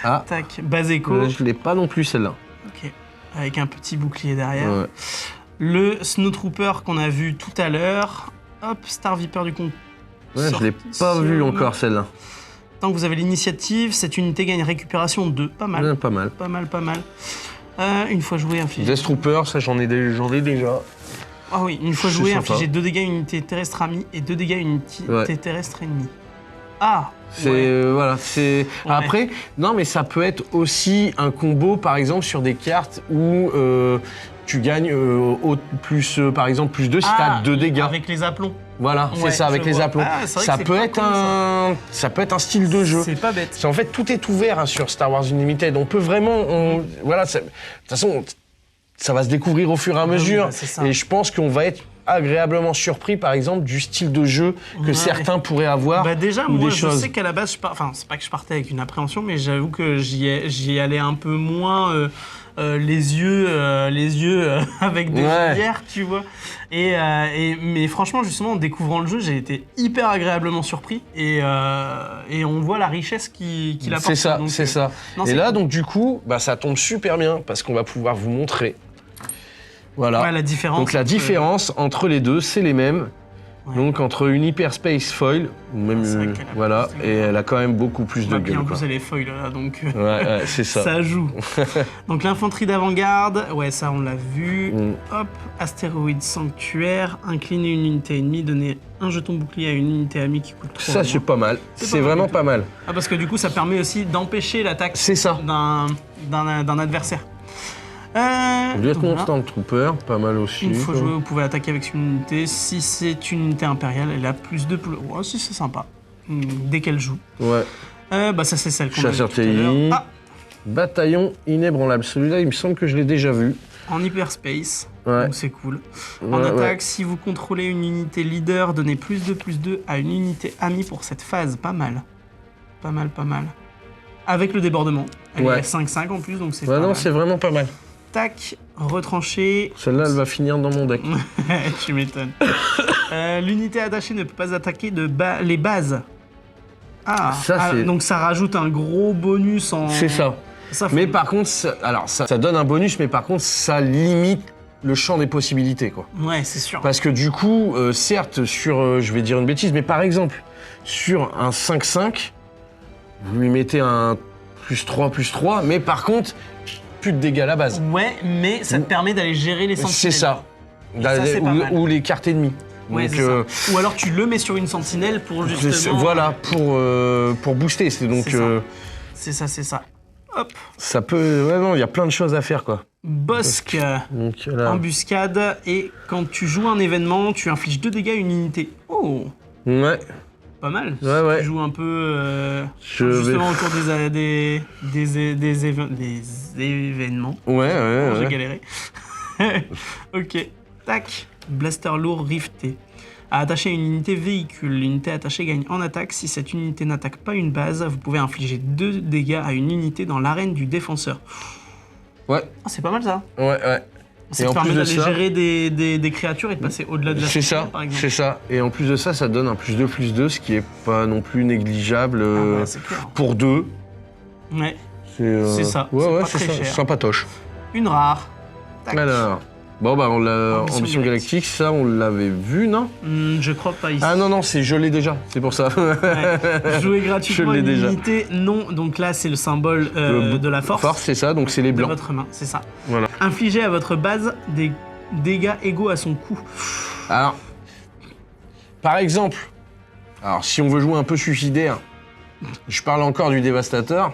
ah, Tac, Bazeko. je l'ai pas non plus celle-là. Ok, avec un petit bouclier derrière. Ouais. Le Snowtrooper qu'on a vu tout à l'heure. Hop, Star Viper du compte. Ouais, je l'ai pas vu encore celle-là. Tant que vous avez l'initiative, cette unité gagne récupération 2. Pas mal. Ouais, pas mal. Pas mal, pas mal. Une fois joué, infligé. Death Trooper, ça j'en ai déjà. Ah oui, une fois C'est joué, sympa. infligé 2 dégâts à une unité terrestre amie et 2 dégâts à une unité Ouais. terrestre ennemie. Ah C'est ouais. voilà, c'est Ouais. après non mais ça peut être aussi un combo par exemple sur des cartes où tu gagnes par exemple plus 2 si Ah, t'as 2 dégâts. Avec les aplombs. Voilà, c'est Ouais, ça avec je les vois. aplombs. Ah, c'est vrai ça que c'est peut pas être con, ça peut être un style de jeu. C'est pas bête. Parce qu'en fait tout est ouvert hein, sur Star Wars Unlimited. On peut vraiment voilà, de toute façon ça va se découvrir au fur et à oui, mesure bah, c'est ça. et je pense qu'on va être agréablement surpris par exemple du style de jeu que Ouais. certains pourraient avoir. Bah déjà, ou moi, des je choses. sais qu'à la base, enfin, c'est pas que je partais avec une appréhension, mais j'avoue que j'y allais un peu moins les yeux avec des Ouais. œillères, tu vois. Mais franchement, justement, en découvrant le jeu, j'ai été hyper agréablement surpris et on voit la richesse qu'il apporte. C'est ça, Donc, c'est ça. non, Et c'est là, cool. donc du coup, bah, ça tombe super bien parce qu'on va pouvoir vous montrer. Voilà. Ouais, la différence. donc la entre- différence entre les deux, c'est les mêmes. Ouais. Donc entre une Hyperspace Foil, ou même C'est vrai qu'elle a voilà, plus de et gueule. elle a quand même beaucoup plus de Bah, puis gueule. en Quoi. plus, elle est foil là, donc Ouais, c'est ça. ça joue. Donc l'infanterie d'avant-garde, ouais, ça on l'a vu. Mm. Hop, astéroïde sanctuaire, incliner une unité ennemie, donner un jeton bouclier à une unité amie qui coûte 3. Ça, c'est pas mal. C'est C'est pas mal vraiment du tout. pas mal. Ah, parce que du coup, ça permet aussi d'empêcher l'attaque C'est ça. d'un adversaire. Lieutenant Voilà. Stormtrooper, pas mal aussi. Une fois quoi. joué, vous pouvez attaquer avec une unité. Si c'est une unité impériale, elle a plus de... Ouais, si, c'est sympa. Dès qu'elle joue. Ouais. Bah ça, c'est celle qu'on a Chasseur vue tout à l'heure. TI. Ah, Bataillon inébranlable. Celui-là, il me semble que je l'ai déjà vu. en hyperspace. Ouais. Donc c'est cool. Ouais, En attaque, ouais. si vous contrôlez une unité leader, donnez +2/+2 à une unité amie pour cette phase. Pas mal. Pas mal, pas mal. Avec le débordement. Elle Ouais. est 5/5 en plus, donc c'est Ouais, pas non, mal. c'est vraiment pas mal. Tac, retranché. Celle-là, elle va finir dans mon deck. Tu m'étonnes. L'unité attachée ne peut pas attaquer les bases. Ah, Ça, c'est- donc ça rajoute un gros bonus en... C'est ça. Ça, Mais par contre, ça donne un bonus, mais par contre, ça limite le champ des possibilités, quoi. Ouais, c'est sûr. Parce que du coup, certes, sur, je vais dire une bêtise, mais par exemple, sur un 5-5, vous lui mettez un +3/+3, mais par contre, plus de dégâts à la base. Ouais, mais ça te permet d'aller gérer les sentinelles. C'est ça. ça, c'est pas mal. Ou les cartes ennemies. Ouais, Donc, c'est ça. Ou alors tu le mets sur une sentinelle pour justement... voilà, pour booster. C'est donc, C'est ça. C'est ça. Hop. ça peut. Ouais, non, il y a plein de choses à faire, quoi. Bosque. Donc là. Embuscade. Et quand tu joues un événement, tu infliges 2 dégâts à une unité. Oh, Ouais. pas mal. Ouais, Si ouais. tu joues un peu Je justement vais- autour des événements. Ouais, Oh, j'ai ouais. galéré. Ok. Tac. Blaster lourd rifté. À attacher une unité véhicule. L'unité attachée gagne en attaque. Si cette unité n'attaque pas une base, vous pouvez infliger 2 dégâts à une unité dans l'arène du défenseur. Ouais, Ah, c'est pas mal ça. ouais. Ça Et te en permet plus de d'aller ça- gérer des créatures et de passer au-delà de la C'est ça, sentinelle, par exemple. c'est ça. Et en plus de ça, ça donne un +2/+2, ce qui est pas non plus négligeable Ah ouais, c'est clair. pour 2. Ouais. C'est C'est ça, Ouais, c'est ouais, pas c'est très ça. cher. Sympatoche. Une rare. Tac. Alors, bon, bah, on l'a. Ambition Ambition Galactique, ça, on l'avait vu, non? Je crois pas ici. Ah non, je l'ai déjà, c'est pour ça. Ouais. Jouer gratuitement Je l'ai une déjà. unité, non. Donc là, c'est le symbole de la force. Force, c'est ça, donc c'est les De blancs. votre main, c'est ça. Voilà. Infligez à votre base des dégâts égaux à son coût. Alors, par exemple, alors si on veut jouer un peu suicidaire, je parle encore du dévastateur.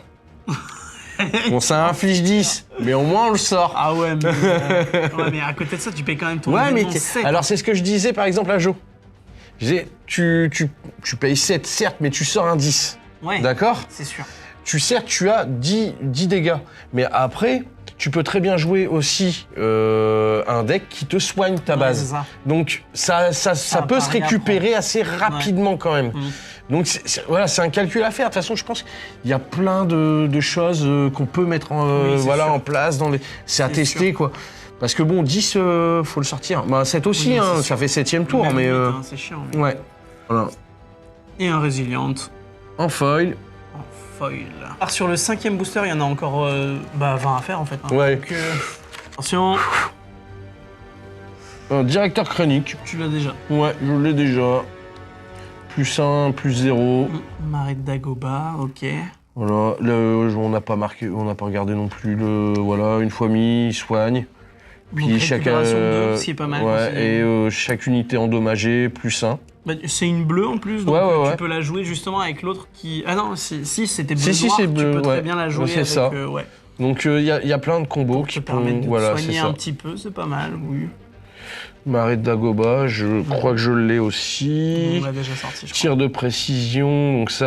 Bon, ça inflige 10, mais au moins on le sort. Ah ouais, mais, ouais, mais à côté de ça, tu payes quand même ton Ouais, mais événement 7. alors c'est ce que je disais par exemple à Jo. Je disais, tu payes 7, certes, mais tu sors un 10. Ouais, D'accord? c'est sûr. Certes, tu as 10 dégâts, mais après, tu peux très bien jouer aussi un deck qui te soigne ta Ouais, base. c'est ça. Donc ça peut pas se rien récupérer assez rapidement quand même. Mm. Donc voilà, c'est un calcul à faire. De toute façon, je pense qu'il y a plein de choses qu'on peut mettre Oui, c'est sûr. en place. C'est à C'est tester, sûr. quoi. Parce que bon, 10, faut le sortir. Bah, 7 aussi, Oui, hein, c'est ça sûr. fait 7ème tour, Même mais... 8, hein, c'est chiant. Mais... Ouais. Voilà. Et un résiliente En foil. en foil. Alors sur le 5e booster, il y en a encore 20 à faire en fait. Hein. Ouais. Donc, attention, Un directeur chronique. tu l'as déjà. Ouais, je l'ai déjà. +1, +0. Marée de Dagobah, ok. Voilà. On n'a pas marqué, on n'a pas regardé non plus le... Voilà, une fois mis, il soigne. Puis Donc, chaque... récupération de 2, ce qui est pas mal. Ouais, aussi. et chaque unité endommagée, +1. Bah, c'est une bleue en plus, donc Ouais, ouais, tu ouais. peux la jouer justement avec l'autre qui... Ah non, si c'était bleu Si, noir, c'est bleu, tu peux très ouais. bien la jouer Ouais, c'est avec... ça. Ouais. Donc il y a plein de combos Pour qui te permettre de te voilà, c'est soigner ça. un petit peu, c'est pas mal, oui. Marée de Dagobah, je crois que je l'ai aussi. On l'a déjà sorti, je crois. Tir de précision, donc ça,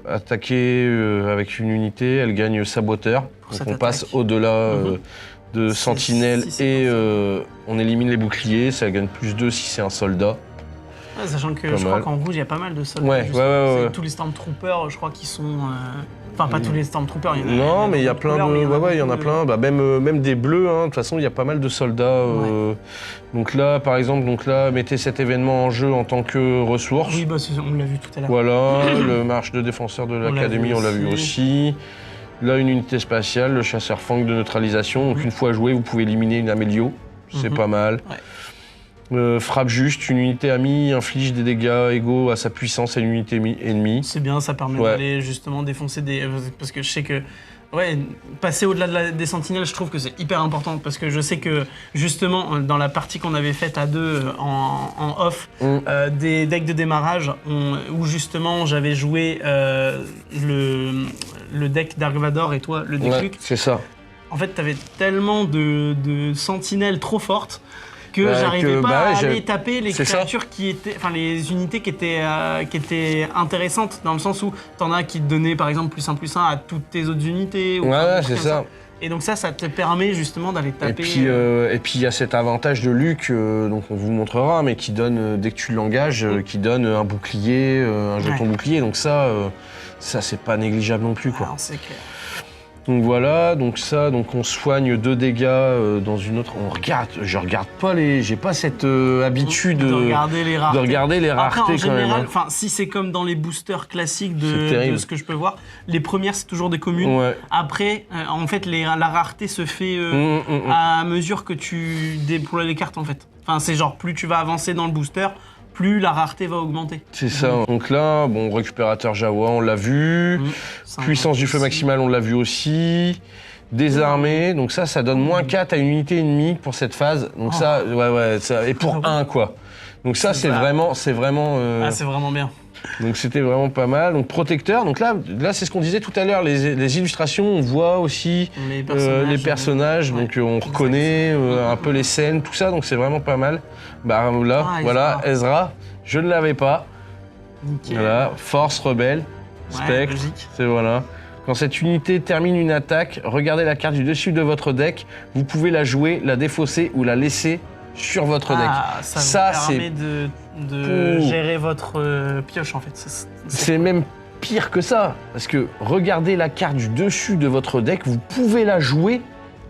attaquer avec une unité, elle gagne saboteur. Donc cette on passe attaque. au-delà de Si- sentinelle si c'est et comme on élimine les boucliers, ça gagne +2 si c'est un soldat. Ouais, sachant que Pas je crois mal. qu'en rouge, il y a pas mal de soldats. Ouais, justement. ouais. C'est tous les Stormtroopers, je crois qu'ils sont... Enfin, pas tous les Stormtroopers, il y en a... Non, mais il y a d'autres plein couleurs, mais de... Ouais, il y en a beaucoup plein. Bah, même des bleus, hein. De toute façon, il y a pas mal de soldats. Donc là, par exemple, mettez cet événement en jeu en tant que ressource. Oui, bah, on l'a vu tout à l'heure. Voilà, le marche de défenseur de l'a l'académie, vu on l'a vu aussi. Là, une unité spatiale, le chasseur fang de neutralisation. Donc, une fois joué, vous pouvez éliminer une Amélio. C'est Mhm. pas mal. Ouais. Frappe juste, une unité amie inflige des dégâts égaux à sa puissance à une unité ennemie. C'est bien, ça permet d'aller justement défoncer des... Parce que je sais que... Ouais, passer au-delà des sentinelles, je trouve que c'est hyper important parce que je sais que justement dans la partie qu'on avait faite à deux en off, des decks de démarrage où justement j'avais joué le deck Dark Vador et toi le deck Luke. C'est ça. En fait, t'avais tellement de sentinelles trop fortes que j'arrivais pas à aller taper les créatures qui étaient, enfin les unités qui étaient intéressantes dans le sens où t'en as qui te donnaient par exemple +1/+1 à toutes tes autres unités. Ouais, c'est ça. Et donc ça te permet justement d'aller taper. Et puis il y a cet avantage de Luke, donc on vous montrera, mais qui donne dès que tu l'engages, qui donne un bouclier, un jeton bouclier. Donc ça c'est pas négligeable non plus quoi. Ah, c'est clair. Donc voilà, donc on soigne 2 dégâts dans une autre. Je regarde pas j'ai pas cette habitude de regarder les raretés. De regarder les raretés. Après, en quand général, même. Enfin, si c'est comme dans les boosters classiques de ce que je peux voir, les premières c'est toujours des communes. Ouais. Après, en fait, la rareté se fait à mesure que tu déploies les cartes en fait. Enfin, c'est genre plus tu vas avancer dans le booster, plus la rareté va augmenter. C'est ça. Donc là, bon, récupérateur Jawa, on l'a vu. Puissance du feu maximale, on l'a vu aussi. Désarmé, donc ça donne -4 à une unité ennemie pour cette phase. Donc ça, et pour 1 quoi. Donc ça, c'est vraiment... c'est vraiment bien. Donc c'était vraiment pas mal. Donc protecteur, donc là c'est ce qu'on disait tout à l'heure, les illustrations, on voit aussi les personnages donc on reconnaît un peu les scènes, tout ça, donc c'est vraiment pas mal. Bah là, voilà, Ezra, je ne l'avais pas. Nickel. Voilà, force rebelle, spectre, c'est voilà. Quand cette unité termine une attaque, regardez la carte du dessus de votre deck, vous pouvez la jouer, la défausser ou la laisser sur votre deck. Ça vous permet de gérer votre pioche en fait. C'est même pire que ça, parce que regardez la carte du dessus de votre deck, vous pouvez la jouer.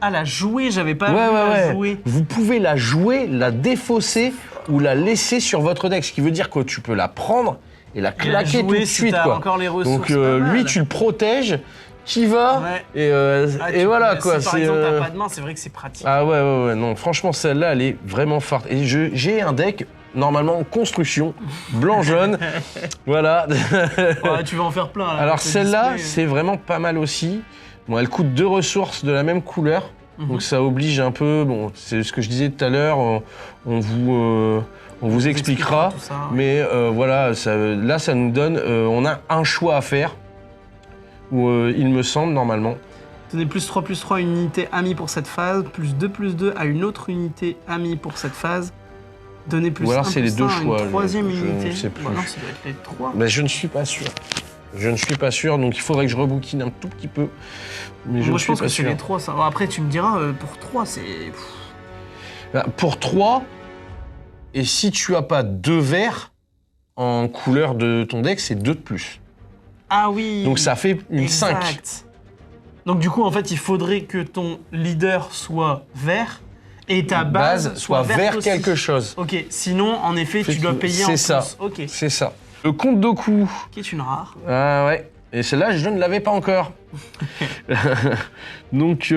Ah, la jouer, j'avais pas vu la jouer. Vous pouvez la jouer, la défausser ou la laisser sur votre deck, ce qui veut dire que tu peux la prendre et la claquer tout de suite. Encore les ressources. Donc lui, tu le protèges. Qui va et voilà quoi. Si par exemple t'as pas de main, c'est vrai que c'est pratique. Ah ouais, non, franchement celle-là elle est vraiment forte. Et j'ai un deck normalement construction blanc-jaune, voilà. Tu vas en faire plein. Là, alors celle-là c'est vraiment pas mal aussi. Bon, elle coûte 2 ressources de la même couleur, donc ça oblige un peu. Bon, c'est ce que je disais tout à l'heure. On vous expliquera, ça, mais voilà, là ça nous donne. On a un choix à faire. Ou il me semble normalement. Donnez +3/+3 à une unité amie pour cette phase, +2/+2 à une autre unité amie pour cette phase. Donnez +1/+1 ou alors c'est les deux choix, à une troisième unité. Je ne sais plus. Non, ça doit être les 3. Mais je ne suis pas sûr. Je ne suis pas sûr, donc il faudrait que je rebouquine un tout petit peu. Mais moi je pense que c'est les 3 ça. Après tu me diras, pour 3 c'est... Pour 3, et si tu as pas 2 verts en couleur de ton deck, c'est 2 de plus. Ah oui. Donc ça fait une 5. Donc du coup, en fait, il faudrait que ton leader soit vert et ta base soit vert quelque chose. Ok, sinon, en effet, tu dois payer en plus. C'est ça, c'est ça. Le Comte Dooku. Qui est une rare. Ah ouais, et celle-là, je ne l'avais pas encore. Donc,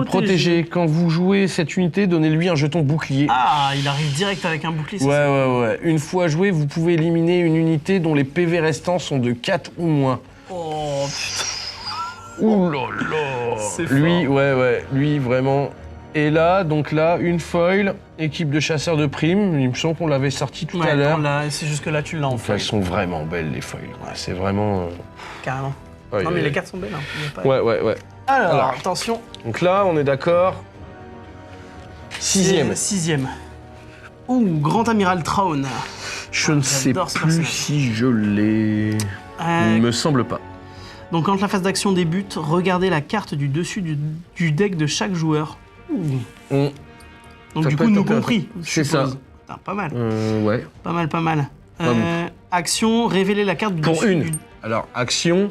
protégé. Quand vous jouez cette unité, donnez-lui un jeton bouclier. Ah, il arrive direct avec un bouclier, ouais. Une fois joué, vous pouvez éliminer une unité dont les PV restants sont de 4 ou moins. Oh, putain. Ouh là là. C'est lui, fort. lui, vraiment. Et là, donc là, une foil, équipe de chasseurs de primes. Il me semble qu'on l'avait sorti tout à l'heure. C'est juste que là, tu l'as en foil. Elles sont vraiment belles, les foils. C'est vraiment... Carrément. Non, mais les cartes sont belles. Hein. Ouais. Alors, attention. Donc là, on est d'accord. 6e. 6e. Ouh, Grand Amiral Thrawn. Je ne sais plus si je l'ai... Il me semble pas. Donc quand la phase d'action débute, regardez la carte du dessus du deck de chaque joueur. Donc ça du coup, nous compris. C'est ça. Putain, pas mal. Ouais. Pas mal. Action, révéler la carte du pour dessus. Pour une. Alors, action...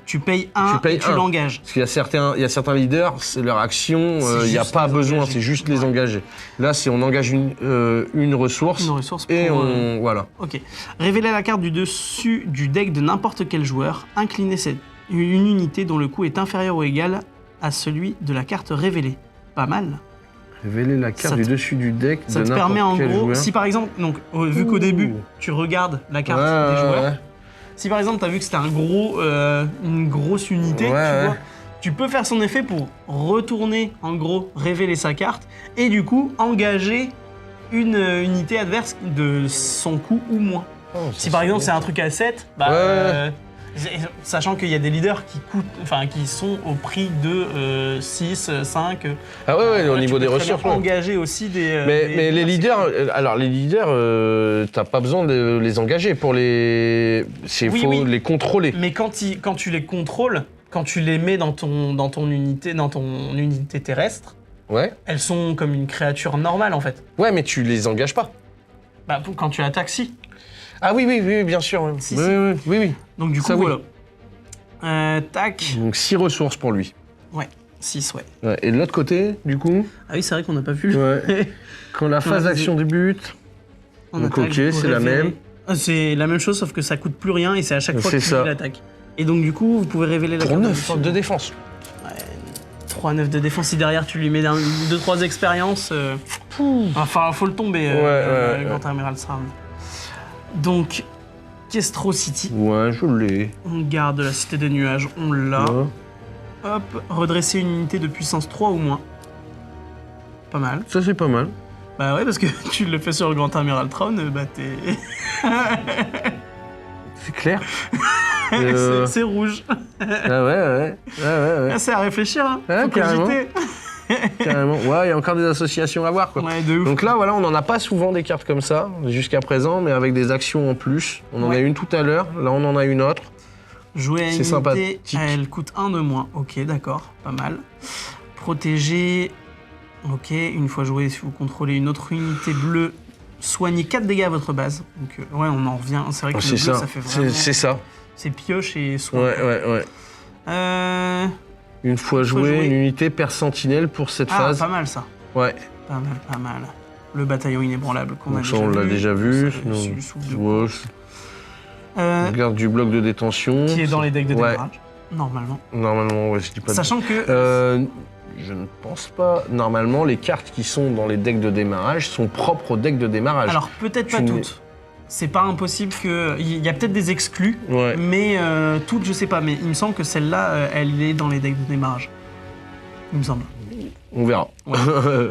Tu payes 1 et tu l'engages. Parce qu'il y a certains leaders, c'est leur action, il n'y a pas besoin, c'est juste les engager. Là, c'est on engage une ressource. Une ressource et on... Voilà. Ok. Révélez la carte du dessus du deck de n'importe quel joueur. Inclinez une unité dont le coût est inférieur ou égal à celui de la carte révélée. Pas mal. Révéler la carte Ça du te- dessus du deck Ça de te permet en n'importe quel gros, joueur. si par exemple, donc vu qu'au début tu regardes la carte des joueurs, ouais. si par exemple tu as vu que c'était une grosse unité, Ouais, tu ouais. vois, tu peux faire son effet pour retourner, en gros, révéler sa carte et du coup engager une unité adverse de son coup ou moins. Oh, ça, Si par exemple c'est bien. un truc à 7, bah, Ouais. sachant qu'il y a des leaders qui sont au prix de 6, 5. Ah ouais, au là, niveau tu des peux très bien ressources. ouais. engager aussi des. Mais les leaders, t'as pas besoin de les engager pour les. Oui, faut oui. les contrôler. Mais quand tu les contrôles, quand tu les mets dans ton unité terrestre, Ouais. elles sont comme une créature normale en fait. Ouais, mais tu les engages pas. Bah, quand tu attaques, si. Ah oui, bien sûr. Ouais. Si, oui, si. oui. Donc du coup, Ça, oui. voilà. Tac. Donc 6 ressources pour lui. Ouais, 6, ouais. Ouais. Et de l'autre côté, du coup, Ah oui, c'est vrai qu'on n'a pas vu. ouais. Quand la phase Ouais, d'action débute, En donc, attaque, ok, vous c'est la révélez. même. Ah, c'est la même chose, sauf que ça coûte plus rien et c'est à chaque fois que C'est tu ça. l'attaques. Et donc du coup, vous pouvez révéler la pour carte 9 de défense. 3-9 de défense, si derrière tu lui mets 2-3 expériences, enfin, faut le tomber, Ouais. Grand Amiral Sram. Donc, Kestro City, Ouais, je l'ai. on garde la Cité des Nuages, on l'a. Ouais. Hop, redresser une unité de puissance 3 ou moins. Pas mal. Ça, c'est pas mal. Bah ouais, parce que tu le fais sur le Grand Amiral Throne, bah t'es... C'est clair. c'est rouge. Ah ouais. Ah, c'est à réfléchir, hein. Ouais, Faut carrément. cogiter. Carrément. Ouais, il y a encore des associations à voir, quoi. Ouais, de ouf. Donc là, voilà, on n'en a pas souvent des cartes comme ça, jusqu'à présent, mais avec des actions en plus. On en a Ouais. une tout à l'heure, là on en a une autre. Jouer à une C'est unité, sympathique. elle coûte 1 de moins. Ok, d'accord, pas mal. Protéger. Ok, une fois joué, si vous contrôlez une autre unité bleue, soignez 4 dégâts à votre base. Donc ouais, on en revient. C'est vrai que le C'est bleu, ça, ça fait vraiment... c'est ça. C'est pioche et soin. Ouais. Une fois joué, une unité perd sentinelle pour cette Ah, phase. pas mal ça. Ouais. Pas mal. Le bataillon inébranlable qu'on a Donc déjà ça, on l'a vu. déjà vu. Ça, sinon- c'est le souffle de Ouais, on garde du bloc de détention. qui est dans les decks de Ouais. démarrage, normalement. Normalement, ouais, je dis pas de- Sachant que... Je ne pense pas. Normalement, les cartes qui sont dans les decks de démarrage sont propres au deck de démarrage. Alors, peut-être pas Tu n'es- toutes. C'est pas impossible que... Il y a peut-être des exclus, Ouais. mais toutes, je sais pas. Mais il me semble que celle-là, elle est dans les decks de démarrage. Il me semble. On verra.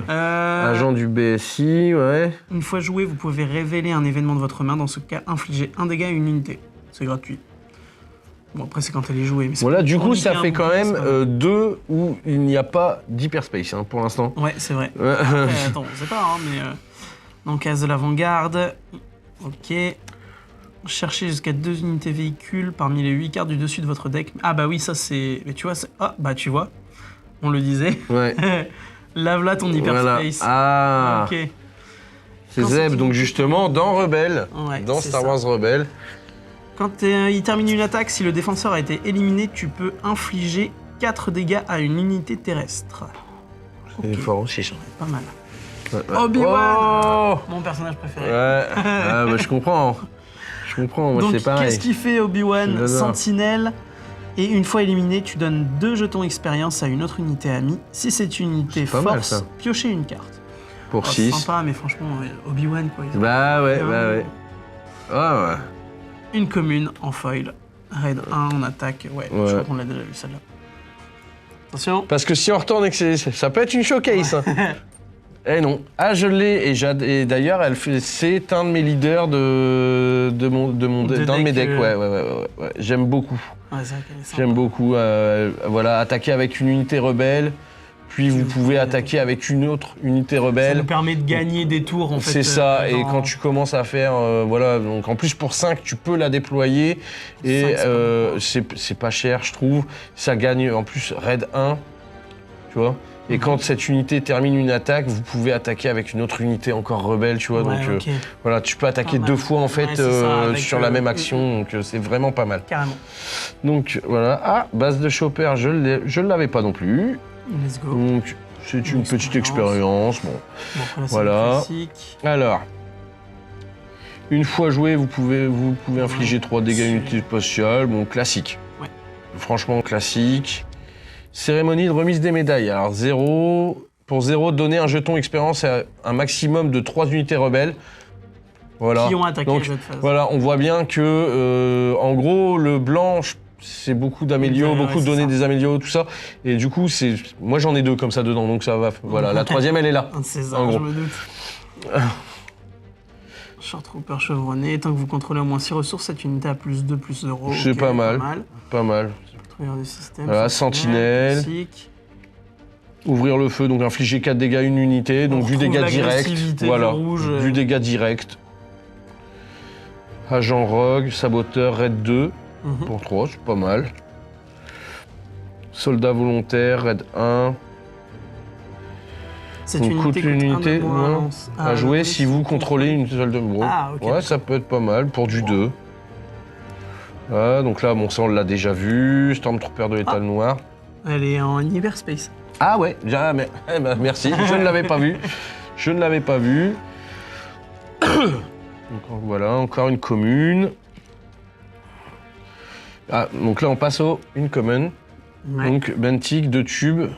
Agent du BSI, ouais. Une fois joué, vous pouvez révéler un événement de votre main. Dans ce cas, infliger un dégât à une unité. C'est gratuit. Bon, après, c'est quand elle est jouée. Mais c'est Voilà, du pour coup, niquer ça un fait quand bouclier, même c'est pas mal. 2 où il n'y a pas d'hyperspace hein, pour l'instant. Ouais, c'est vrai. Ouais. Après, attends, on sait pas, hein, mais... Donc, case de l'avant-garde. Ok. Cherchez jusqu'à 2 unités véhicules parmi les 8 cartes du dessus de votre deck. Ah bah oui, ça c'est... Mais tu vois, ah bah tu vois, on le disait. Ouais. Lave là ton Voilà. hyperspace. Ah, Ok. c'est Quand Zeb, c'est donc une- justement dans Rebelle, Ouais, dans c'est Star ça. Wars Rebelle. Quand il termine une attaque, si le défenseur a été éliminé, tu peux infliger 4 dégâts à une unité terrestre. C'est Ok. fort aussi. Pas mal. Ouais, ouais. Obi-Wan Oh Mon personnage préféré. Ouais, ah, bah, je comprends. Je comprends, moi Donc, c'est pareil. qu'est-ce qu'il fait Obi-Wan? Je l'adore. Sentinelle. Et une fois éliminé, tu donnes 2 jetons expérience à une autre unité amie. Si c'est une unité C'est pas mal, force, ça. piochez une carte. Pour Oh, 6. sympa, mais franchement, Obi-Wan quoi. Bah ouais, bah ouais. Ah ouais. Une commune en foil. Raid 1 en attaque. Ouais, je Ouais. crois qu'on l'a déjà vu celle-là. Attention. Parce que si on retourne et que ça peut être une showcase. hein. Eh non. Ah, je l'ai. Et d'ailleurs, c'est un de mes leaders d'un de mes deck, decks. Ouais. J'aime beaucoup. Ouais, c'est vrai qu'elle est sympa. J'aime beaucoup. Voilà, attaquer avec une unité rebelle. Puis vous pouvez attaquer avec une autre unité Ça rebelle. nous permet de gagner des tours en fait. C'est ça, et dans- quand tu commences à faire, voilà, donc en plus pour 5, tu peux la déployer, et 5, c'est pas cher, je trouve. Ça gagne en plus raid 1, tu vois. Et quand cette unité termine une attaque, vous pouvez attaquer avec une autre unité encore rebelle, tu vois. Ouais, donc ok. voilà, tu peux attaquer Pas mal. 2 fois en fait Ouais, c'est ça, avec, sur la même action, donc c'est vraiment pas mal. Carrément. Donc voilà, ah, base de chopper, je l'avais pas non plus. Let's go. Donc c'est une petite Expérience. expérience, bon. Bon, après, là, c'est Voilà. le classique. Alors, une fois joué, vous pouvez infliger 3 dégâts C'est- unités spatiales. Bon, classique. Ouais. Franchement, classique. Cérémonie de remise des médailles. Alors, 0, Pour 0, donner un jeton expérience à un maximum de 3 unités rebelles. Voilà. Qui ont attaqué Donc, cette phase. voilà, on voit bien que, en gros, le blanc, c'est beaucoup d'amélios, beaucoup de donner des amélios, tout ça. Et du coup, moi j'en ai 2 comme ça dedans, donc ça va. Voilà, la 3e, elle est là. C'est ça, en je gros. me doute. Short Trooper chevronné. Tant que vous contrôlez au moins 6 ressources, cette unité a +2, +0. C'est pas mal. Pas mal. Patrouilleur du système. Voilà, sentinelle. Classique. Ouvrir le feu, donc infliger 4 dégâts à une unité, donc vu dégâts directs. Voilà, vu dégâts directs. Agent Rogue, Saboteur, Raid 2, pour 3, c'est pas mal. Soldat volontaire, Raid 1. Cette donc unité coûte une unité à jouer si vous contrôlez une seule de gros. Ah, ok. Ouais, ça peut être pas mal, pour du 2. Voilà, donc là, bon, ça on l'a déjà vu. Stormtrooper de l'étal noir. Elle est en hyperspace. Ah ouais, jamais. Eh ben, merci, je ne l'avais pas vu. Je ne l'avais pas vu. Donc voilà, encore une commune. Ah, donc là on passe au une commune. Ouais. Donc Bentic, 2 tubes.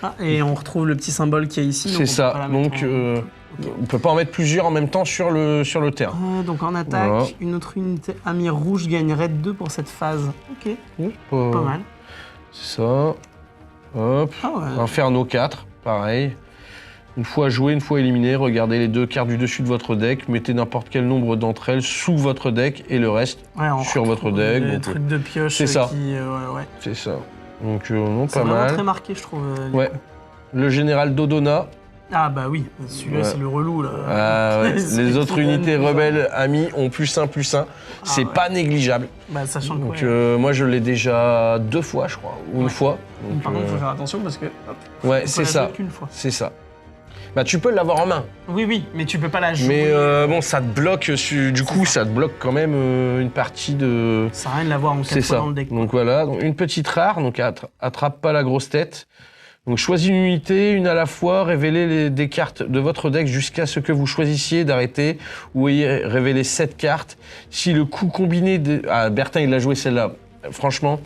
Ah, et on retrouve le petit symbole qui est ici. C'est ça, donc on peut pas en mettre plusieurs en même temps sur le terrain. Donc en attaque, voilà. une autre unité ami rouge gagne raid 2 pour cette phase. Ok, pas mal. C'est ça. Hop. Ah ouais. Inferno 4, pareil. Une fois joué, une fois éliminé, regardez les 2 cartes du dessus de votre deck, mettez n'importe quel nombre d'entre elles sous votre deck et le reste sur votre deck. Des trucs de pioche. C'est ça. Ouais. C'est ça. Donc non, pas mal. C'est vraiment très mal. marqué, je trouve. Ouais. Le général Dodona. Ah bah oui, celui-là c'est le relou là. Ah ouais. Les autres unités rebelles amis ont +1/+1. C'est pas négligeable. Bah sachant donc que moi je l'ai déjà 2 fois je crois, ou une fois. Donc, par contre il faut faire attention parce que hop, ouais, c'est ça. C'est ça. Bah tu peux l'avoir en main. Oui, mais tu peux pas la jouer. Mais bon, ça te bloque, du coup ça te bloque quand même une partie de... Ça sert à rien de l'avoir en 4 fois dans le deck. Donc voilà, donc, une petite rare, donc attrape pas la grosse tête. Donc choisis une unité, une à la fois, révélez des cartes de votre deck jusqu'à ce que vous choisissiez d'arrêter ou ayez révélé 7 cartes. Si le coup combiné... Ah, Bertin il l'a joué celle-là, franchement.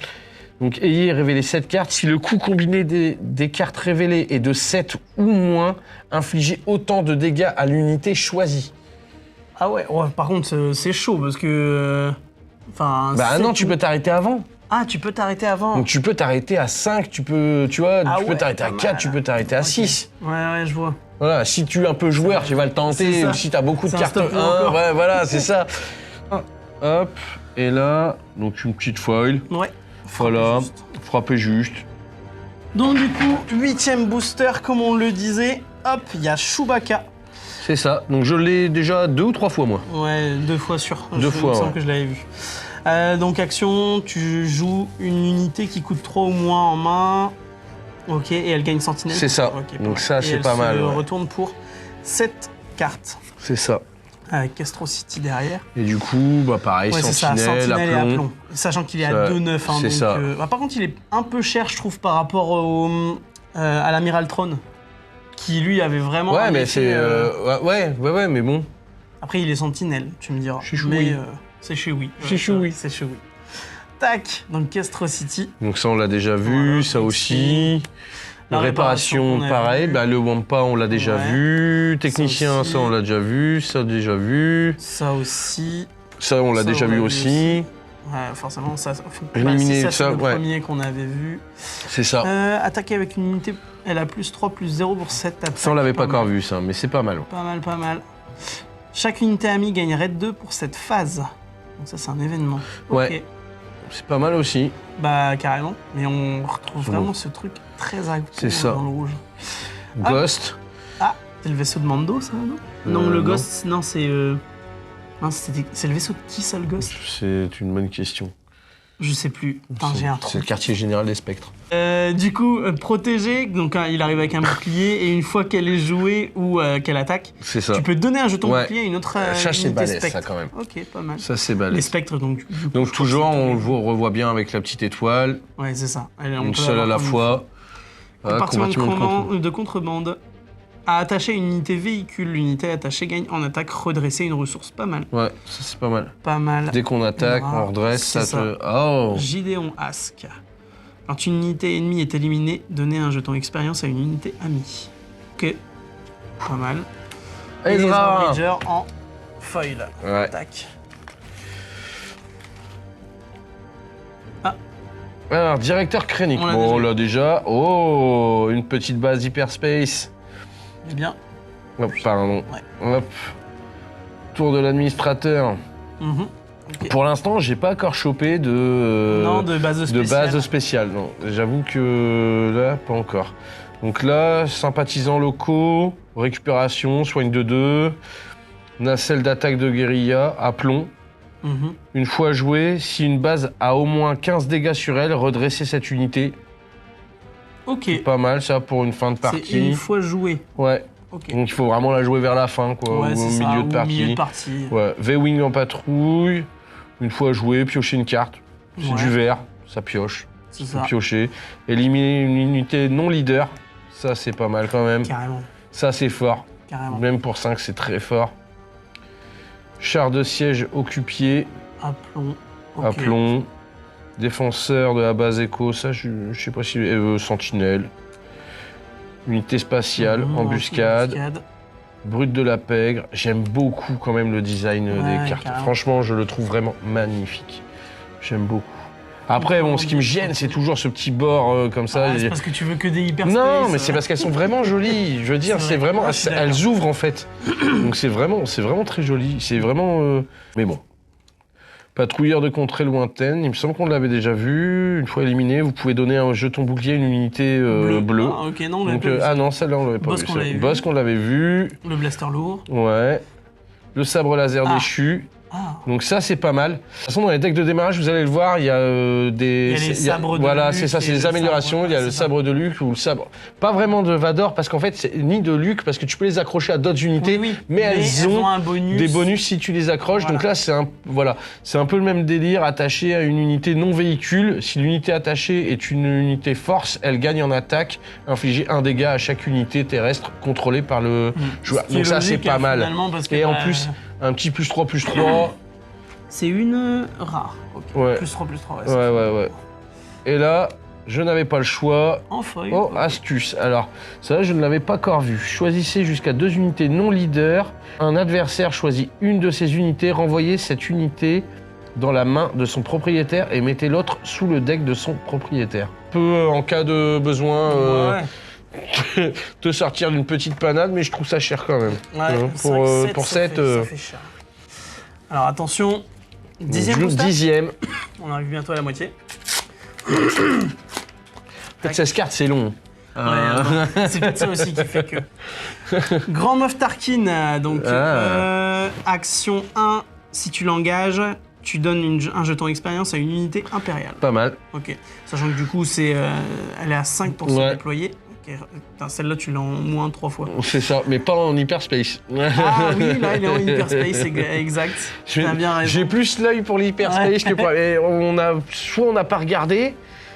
Donc ayez révélé 7 cartes. Si le coup combiné des cartes révélées est de 7 ou moins, infligez autant de dégâts à l'unité choisie. Ah ouais, par contre c'est chaud parce que... Bah non, tu peux t'arrêter avant. Ah, tu peux t'arrêter avant. Donc tu peux t'arrêter à 5, tu peux t'arrêter à 4, tu peux t'arrêter à 6. Ouais, je vois. Voilà, si tu es un peu joueur, tu vas le tenter, ou si tu as beaucoup de cartes 1, ouais, voilà, c'est ça. Hop, et là, donc une petite foil. Ouais. Voilà, frapper juste. Donc du coup, 8e booster, comme on le disait, hop, il y a Chewbacca. C'est ça, donc je l'ai déjà 2 ou 3 fois moi. Ouais, 2 fois sûr. 2 fois, il me semble que je l'avais vu. Donc action, tu joues une unité qui coûte 3 ou moins en main. Ok, et elle gagne sentinelle. C'est ça, okay, donc ça c'est pas mal. Elle retourne pour 7 cartes. C'est ça. Avec Castro City derrière. Et du coup, bah pareil, sentinelle, aplomb. Sachant qu'il est à 2,9. Hein, c'est ça. Par contre, il est un peu cher, je trouve, par rapport à l'Amiral Throne, qui lui avait vraiment... Ouais, mais c'est... Ouais, mais bon. Après, il est sentinelle, tu me diras. C'est choui. C'est choui. C'est choui. C'est choui. Tac, donc Castro City. Donc ça, on l'a déjà vu, voilà, ça aussi. La réparation, pareil. Bah, le Wampa, on l'a déjà vu. Technicien, ça, on l'a déjà vu. Ça, déjà vu. Ça aussi. Ça, on l'a déjà vu aussi. Ouais, forcément, ça. Éliminer ça, ça, c'est le premier qu'on avait vu. C'est ça. Attaquer avec une unité, elle a +3, +0 pour 7 attaques. Ça, on l'avait pas encore vu, ça, mais c'est pas mal. Pas mal. Chaque unité amie gagne raid 2 pour cette phase. Donc ça, c'est un événement. Ouais. Okay. C'est pas mal aussi. Bah, carrément. Mais on retrouve vraiment ce truc très agréable dans le rouge. Ghost. Ah, c'est le vaisseau de Mando, ça, non? Non, le Ghost, non, c'est... Non, c'est le vaisseau de qui, ça, le Ghost? C'est une bonne question. Je sais plus. J'ai un trou. C'est le quartier général des spectres. Du coup, protégé, donc il arrive avec un bouclier et une fois qu'elle est jouée ou qu'elle attaque, tu peux donner un jeton bouclier à une autre ça, c'est balèze, spectre. ça, quand même. Ok, pas mal. Ça, c'est balèze. Les spectres, donc... Donc toujours, on le revoit bien avec la petite étoile. Ouais, c'est ça. Une seule à la fois. Compartiment de contrebande. À attacher une unité véhicule, l'unité attachée gagne en attaque redresser une ressource. Pas mal. Ouais, ça c'est pas mal. Pas mal. Dès qu'on attaque, on redresse, ça te... Oh. Gideon Ask. Quand une unité ennemie est éliminée, donnez un jeton expérience à une unité amie. Ok, pas mal. Ezra Bridger en foil. Ouais. Tac. Alors, directeur Krennic. Bon, on l'a déjà. Oh, une petite base hyperspace. Eh bien. Hop, pardon. Ouais. Hop. Tour de l'administrateur. Okay. Pour l'instant, j'ai pas encore chopé de... non, de base spéciale. De base spéciale, non. J'avoue que là, pas encore. Donc là, sympathisants locaux, récupération, soigne de 2, nacelle d'attaque de guérilla, aplomb. Une fois joué, si une base a au moins 15 dégâts sur elle, redressez cette unité. Ok. Pas mal ça pour une fin de partie. C'est une fois joué. Ouais. Okay. Donc il faut vraiment la jouer vers la fin, quoi, ouais, ou au milieu de partie. Milieu de partie. Ouais. V-Wing en patrouille, une fois joué, piocher une carte. C'est du vert, ça pioche. C'est ça. Piocher. Éliminer une unité non leader, ça c'est pas mal quand même. Carrément. Ça c'est fort. Carrément. Même pour 5, c'est très fort. Char de siège occupier. Aplomb. Okay. Aplomb. Défenseur de la base écho, ça je sais pas si... sentinelle. Unité spatiale, embuscade. Brut de la pègre. J'aime beaucoup quand même le design des cartes. Carrément. Franchement, je le trouve vraiment magnifique. J'aime beaucoup. Après, bon, ce qui me gêne, c'est toujours ce petit bord comme ça. C'est parce que tu veux que des hyperspace. Non, mais c'est parce qu'elles sont vraiment jolies. Je veux dire, c'est vraiment... elles ouvrent en fait. Donc c'est vraiment très joli. C'est vraiment... Mais bon. Patrouilleur de contrée lointaine, il me semble qu'on l'avait déjà vu. Une fois éliminé, vous pouvez donner un jeton bouclier à une unité bleue. Ah, ok, non, on l'avait pas vu. Ah non, celle-là, on l'avait pas vu. Boss qu'on l'avait vu. Le blaster lourd. Ouais. Le sabre laser déchu. Ah. Donc ça, c'est pas mal. De toute façon, dans les decks de démarrage, vous allez le voir, il y a des... Il y a les sabres de Luke. Voilà, c'est ça, c'est les améliorations. Il y a le sabre de Luke ou le sabre... Pas vraiment de Vador, parce qu'en fait, c'est ni de Luke, parce que tu peux les accrocher à d'autres unités, mais elles ont un bonus. Des bonus si tu les accroches. Voilà. Donc là, c'est un peu le même délire, attaché à une unité non véhicule. Si l'unité attachée est une unité force, elle gagne en attaque, infliger 1 dégât à chaque unité terrestre contrôlée par le joueur. Donc ça, c'est pas mal. Et en plus... Un petit +3/+3. C'est une rare. Okay. Ouais. +3/+3. Ouais. Et là, je n'avais pas le choix. En feuille. Oh, astuce. Alors, ça, je ne l'avais pas encore vu. Choisissez jusqu'à 2 unités non leader. Un adversaire choisit une de ces unités. Renvoyez cette unité dans la main de son propriétaire et mettez l'autre sous le deck de son propriétaire. En cas de besoin... te sortir d'une petite panade, mais je trouve ça cher quand même. Ouais, pour 7, ça fait cher. Alors attention, 10e booster. 10e. On arrive bientôt à la moitié. En fait, 16 cartes, c'est long. C'est peut-être ça aussi qui fait que... Grand Moff Tarkin, donc action 1, si tu l'engages, tu donnes un jeton expérience à une unité impériale. Pas mal. Ok, sachant que du coup, elle est à 5% déployée. Celle-là, tu l'as en moins 3 fois. C'est ça, mais pas en hyperspace. Ah oui, là, il est en hyperspace, exact. T'as bien raison. J'ai plus l'œil pour l'hyperspace que pour... Soit on n'a pas regardé,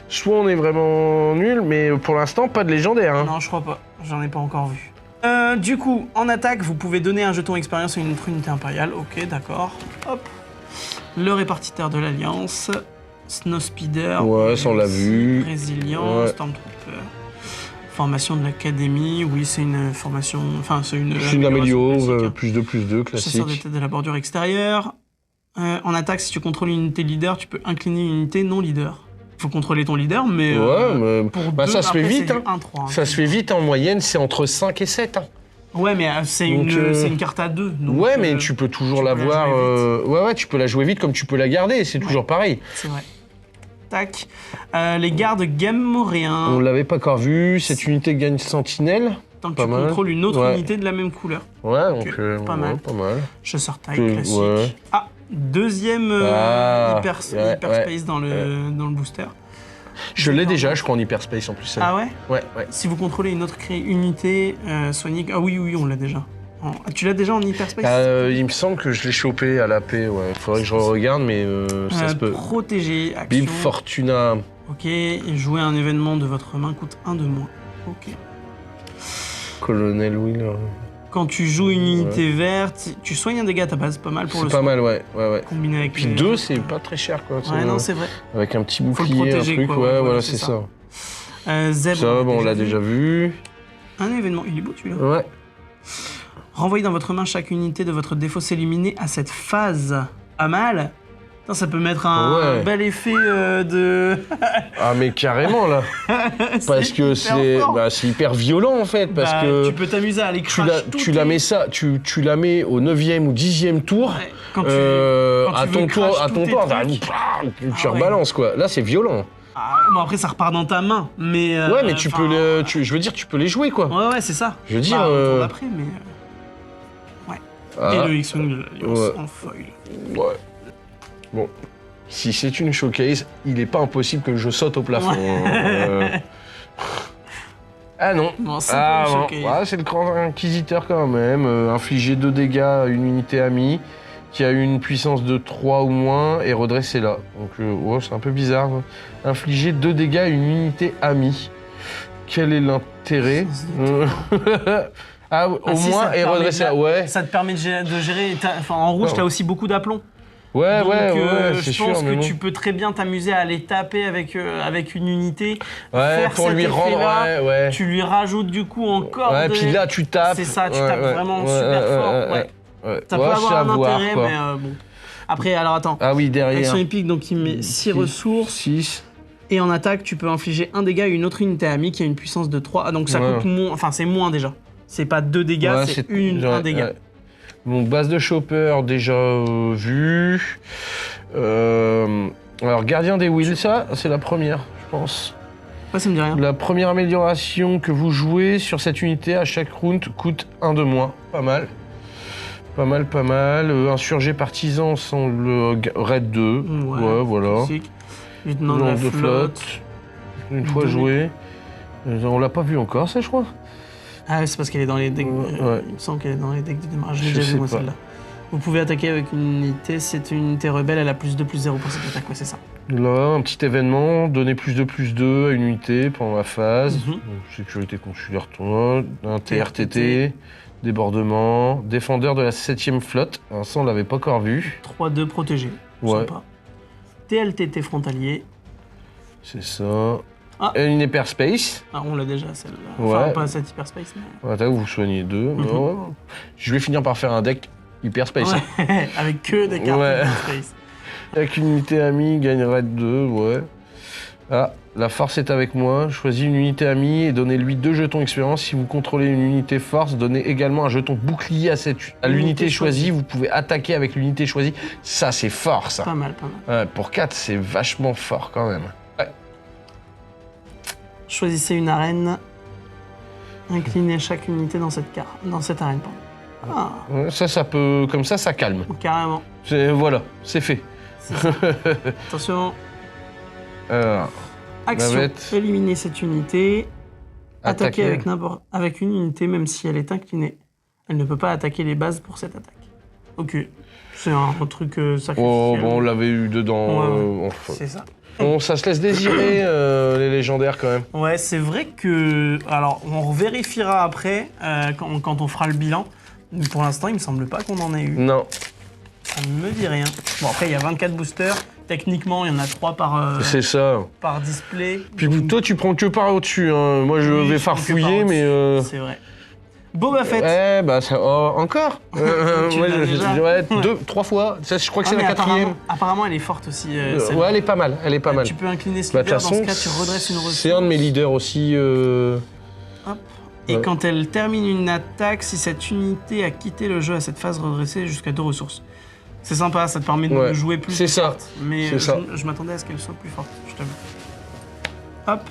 soit on est vraiment nul, mais pour l'instant, pas de légendaire. Hein. Non, je crois pas. J'en ai pas encore vu. Du coup, en attaque, vous pouvez donner un jeton expérience à une autre unité impériale. Ok, d'accord. Hop. Le répartiteur de l'Alliance. Snowspeeder. Ouais, ça on l'a vu. Résilient, Stormtrooper. Formation de l'académie, oui, c'est une formation. Enfin, c'est une. C'est une amélioration, +2/+2, classique. Chasseur de tête de la bordure extérieure. En attaque, si tu contrôles une unité leader, tu peux incliner une unité non leader. Faut contrôler ton leader, mais. Pour ça se fait vite. Hein. 1-3, ça se fait vite en moyenne, c'est entre 5 et 7. Hein. Ouais, mais c'est une carte à 2. Donc, ouais, mais tu peux toujours l'avoir. Ouais, tu peux la jouer vite comme tu peux la garder, c'est toujours pareil. C'est vrai. Tac. Les gardes Gamorréens. On l'avait pas encore vu, cette unité gagne sentinelle. Tant que tu contrôles une autre unité de la même couleur. Ouais, donc pas mal. Chasseur taille classique. Ouais. Ah, deuxième hyperspace dans le booster. Je l'ai déjà, je crois, en hyperspace en plus. Ah ouais? Ouais. Si vous contrôlez une autre unité soignée... Ah oui, on l'a déjà. Tu l'as déjà en hyperspace? Il me semble que je l'ai chopé à l'AP, ouais. Faudrait que je regarde, mais ça se peut. Protéger, action. Bib Fortuna. Ok, et jouer un événement de votre main coûte 1 de moins. Ok. Colonel Wheeler. Quand tu joues une unité verte, tu soignes un dégât à ta base, pas mal pour le soin. C'est pas mal, ouais. Combiné avec Puis 2, c'est pas très cher, quoi. Ouais, non, c'est vrai. Avec un petit bouclier, un truc, quoi, voilà, c'est ça. Zeb, ça, bon, on l'a déjà vu. Un événement, il est beau celui-là. Ouais. Renvoyez dans votre main chaque unité de votre défausse éliminée à cette phase. Pas mal. Putain, ça peut mettre un bel effet de... Ah mais carrément là. Parce que c'est hyper violent en fait. Parce que tu peux t'amuser à aller crash tu la mets ça, tu la mets au 9e ou 10e tour. Ouais. Quand à ton tour, tu rebalances quoi. Là c'est violent. Ah, bon après ça repart dans ta main, mais... ouais mais je veux dire tu peux les jouer quoi. Ouais c'est ça. Je veux dire... au tour d'après mais... Et le X-Wing de l'Alliance en foil. Ouais. Bon, si c'est une showcase, il n'est pas impossible que je saute au plafond. Ah non. Bon, c'est pas une showcase. Ouais, c'est le grand inquisiteur quand même. Infliger 2 dégâts à une unité amie qui a une puissance de 3 ou moins et redresser là. Donc c'est un peu bizarre. Infliger 2 dégâts à une unité amie. Quel est l'intérêt au moins et redresser là. Ouais. Ça te permet de gérer. En rouge, t'as aussi beaucoup d'aplomb. Ouais, je pense que tu peux très bien t'amuser à aller taper avec une unité. Ouais, pour lui rendre. Tu lui rajoutes du coup encore. Ouais, puis là tu tapes. C'est ça, tu tapes vraiment super fort. Ça peut avoir un intérêt, mais bon. Après, alors attends. Ah oui, derrière. Action épique, donc il met 6 ressources. 6. Et en attaque, tu peux infliger 1 dégât à une autre unité amie qui a une puissance de 3. Ah, donc ça coûte moins. Enfin, c'est moins déjà. C'est pas 2 dégâts, c'est 1 dégât. Bon, base de chopper, déjà vu. Alors, gardien des wheels, ça, c'est la première, je pense. Ouais, ça me dit rien. La première amélioration que vous jouez sur cette unité à chaque round coûte 1 de moins. Pas mal. Pas mal. Insurgé partisan semble raid 2. Ouais, voilà. Classique. Lieutenant de flotte. Une fois joué. On l'a pas vu encore, ça, je crois. Ah, c'est parce qu'elle est dans les decks. Il me semble qu'elle est dans les decks de démarrage. Je l'ai déjà vu, moi, celle-là. Vous pouvez attaquer avec une unité. C'est une unité rebelle, elle a +2/+0 pour cette attaque. Ouais, c'est ça. Là, un petit événement. Donner +2/+2 à une unité pendant la phase. Sécurité consulaire tournoi. Un TRTT. Débordement. Défendeur de la 7e flotte. Ça, on l'avait pas encore vu. 3-2 protégé. Sympa. TLTT frontalier. C'est ça. Une hyperspace. Ah, on l'a déjà celle-là. Enfin, pas cette hyperspace, mais... Attaque, vous soignez 2. Je vais finir par faire un deck hyperspace. Avec que des cartes hyperspace. Avec une unité amie, gagne raid 2, Ah, la force est avec moi. Choisis une unité amie et donnez-lui 2 jetons expérience. Si vous contrôlez une unité force, donnez également un jeton bouclier à l'unité choisie. Vous pouvez attaquer avec l'unité choisie. Ça, c'est fort, ça. Pas mal. Pour 4, c'est vachement fort quand même. Choisissez une arène. Inclinez chaque unité dans cette arène. Ça peut... Comme ça calme. Carrément. Voilà, c'est fait. Attention. Alors, action. Éliminer cette unité. Attaquer avec une unité, même si elle est inclinée. Elle ne peut pas attaquer les bases pour cette attaque. Ok. C'est un truc sacrificiel. On l'avait eu dedans. C'est ça. Bon, ça se laisse désirer, les légendaires, quand même. Ouais, c'est vrai que... Alors, on vérifiera après, quand on fera le bilan. Mais pour l'instant, il me semble pas qu'on en ait eu. Non. Ça me dit rien. Bon, après, il y a 24 boosters. Techniquement, il y en a 3 c'est ça. Par display. Puis toi, tu prends que par au-dessus. Hein. Moi, je vais farfouiller, mais... C'est vrai. Boba Fett. Encore ouais, 3 fois. Ça, je crois que c'est la 4e. Apparemment, elle est forte aussi. Ouais, elle est pas mal. Tu peux incliner ce leader, dans ce cas, tu redresses une ressource. C'est un de mes leaders aussi. Hop. Et quand elle termine une attaque, si cette unité a quitté le jeu à cette phase, redressée jusqu'à 2 ressources. C'est sympa, ça te permet de jouer plus. C'est ça. Mais je m'attendais à ce qu'elle soit plus forte, je t'avoue. Hop.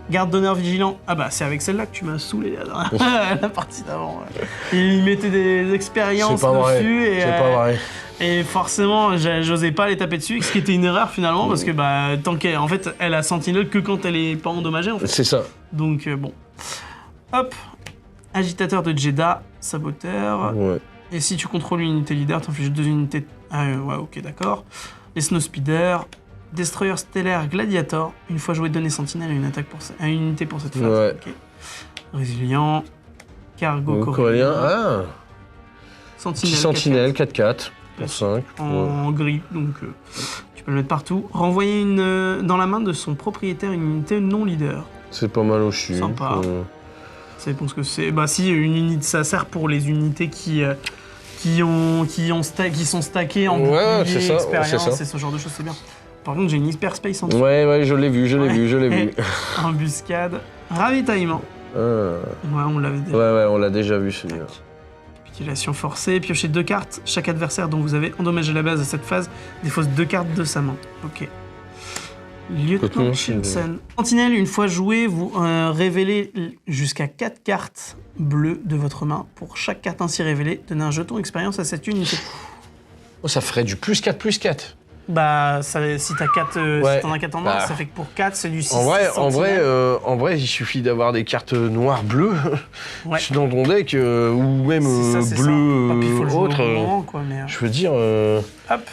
Garde d'honneur vigilant. Ah bah c'est avec celle-là que tu m'as saoulé la partie d'avant. Il mettait des expériences dessus et c'est pas vrai. Et forcément j'osais pas les taper dessus, ce qui était une erreur finalement parce que tant qu'elle en fait elle a sentinelle que quand elle est pas endommagée en fait. C'est ça. Donc bon. Hop. Agitateur de Jeddah, saboteur. Ouais. Et si tu contrôles une unité leader, t'infliges 2 unités. Ok d'accord. Les Snowspeeder. Destroyer stellaire Gladiator. Une fois joué, donner sentinelle à une unité pour cette phase. Ouais. Okay. Résilient. Cargo coréen. Ah, Sentinelle. petit sentinelle 4-4 pour 5. En gris, donc tu peux le mettre partout. Renvoyer dans la main de son propriétaire une unité non leader. C'est pas mal aussi. Sympa. Ça dépend ce que c'est. Bah si, une unité, ça sert pour les unités qui sont stackées en bouclier, expérience et ce genre de choses, c'est bien. Par contre, j'ai une hyperspace en dessous. Ouais, je l'ai vu. Embuscade, ravitaillement. Ouais, on l'avait déjà. Ouais, on l'a déjà vu celui-là. Capitulation forcée, piochez 2 cartes. Chaque adversaire dont vous avez endommagé la base à cette phase défausse 2 cartes de sa main. Ok. Lieutenant Shinsen. Sentinelle, une fois joué, vous révélez jusqu'à 4 cartes bleues de votre main. Pour chaque carte ainsi révélée, donnez un jeton expérience à cette unité. Oh, ça ferait du +4/+4. Bah, si t'as 4, si t'en as 4 en main, ça fait que pour 4, c'est du 6. En vrai, il suffit d'avoir des cartes noires bleues dans ton deck, ou même bleu autre. Je veux dire... Hop.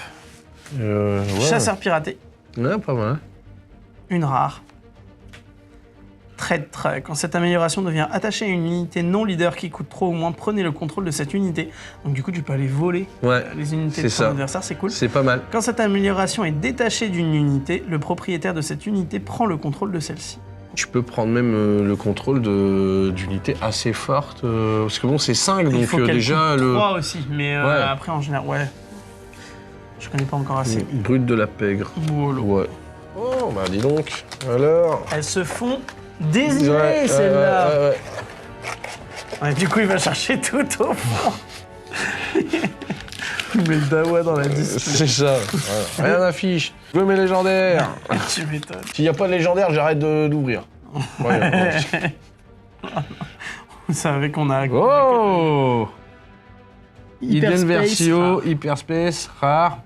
Chasseur piraté. Ouais, pas mal. Une rare. Trade Truck. Quand cette amélioration devient attachée à une unité non leader qui coûte trop ou moins, prenez le contrôle de cette unité. Donc du coup, tu peux aller voler les unités de ton adversaire, c'est cool. C'est pas mal. Quand cette amélioration est détachée d'une unité, le propriétaire de cette unité prend le contrôle de celle-ci. Tu peux prendre même le contrôle d'unités assez fortes, parce que bon, c'est 5, donc faut déjà... le 3 aussi, mais après, en général, je connais pas encore assez. Brut de la pègre. Voilà. Ouais. Oh, bah dis donc, alors... Elles se font désirer, celle-là. Ouais, du coup, il va chercher tout au fond. Il met le dawa dans la display. C'est ça. Rien d'affiche. Je veux mes légendaires. Tu m'étonnes. S'il n'y a pas de légendaire, j'arrête d'ouvrir. Vous savez qu'on a... Oh Hidden Versio, Hyperspace, rare.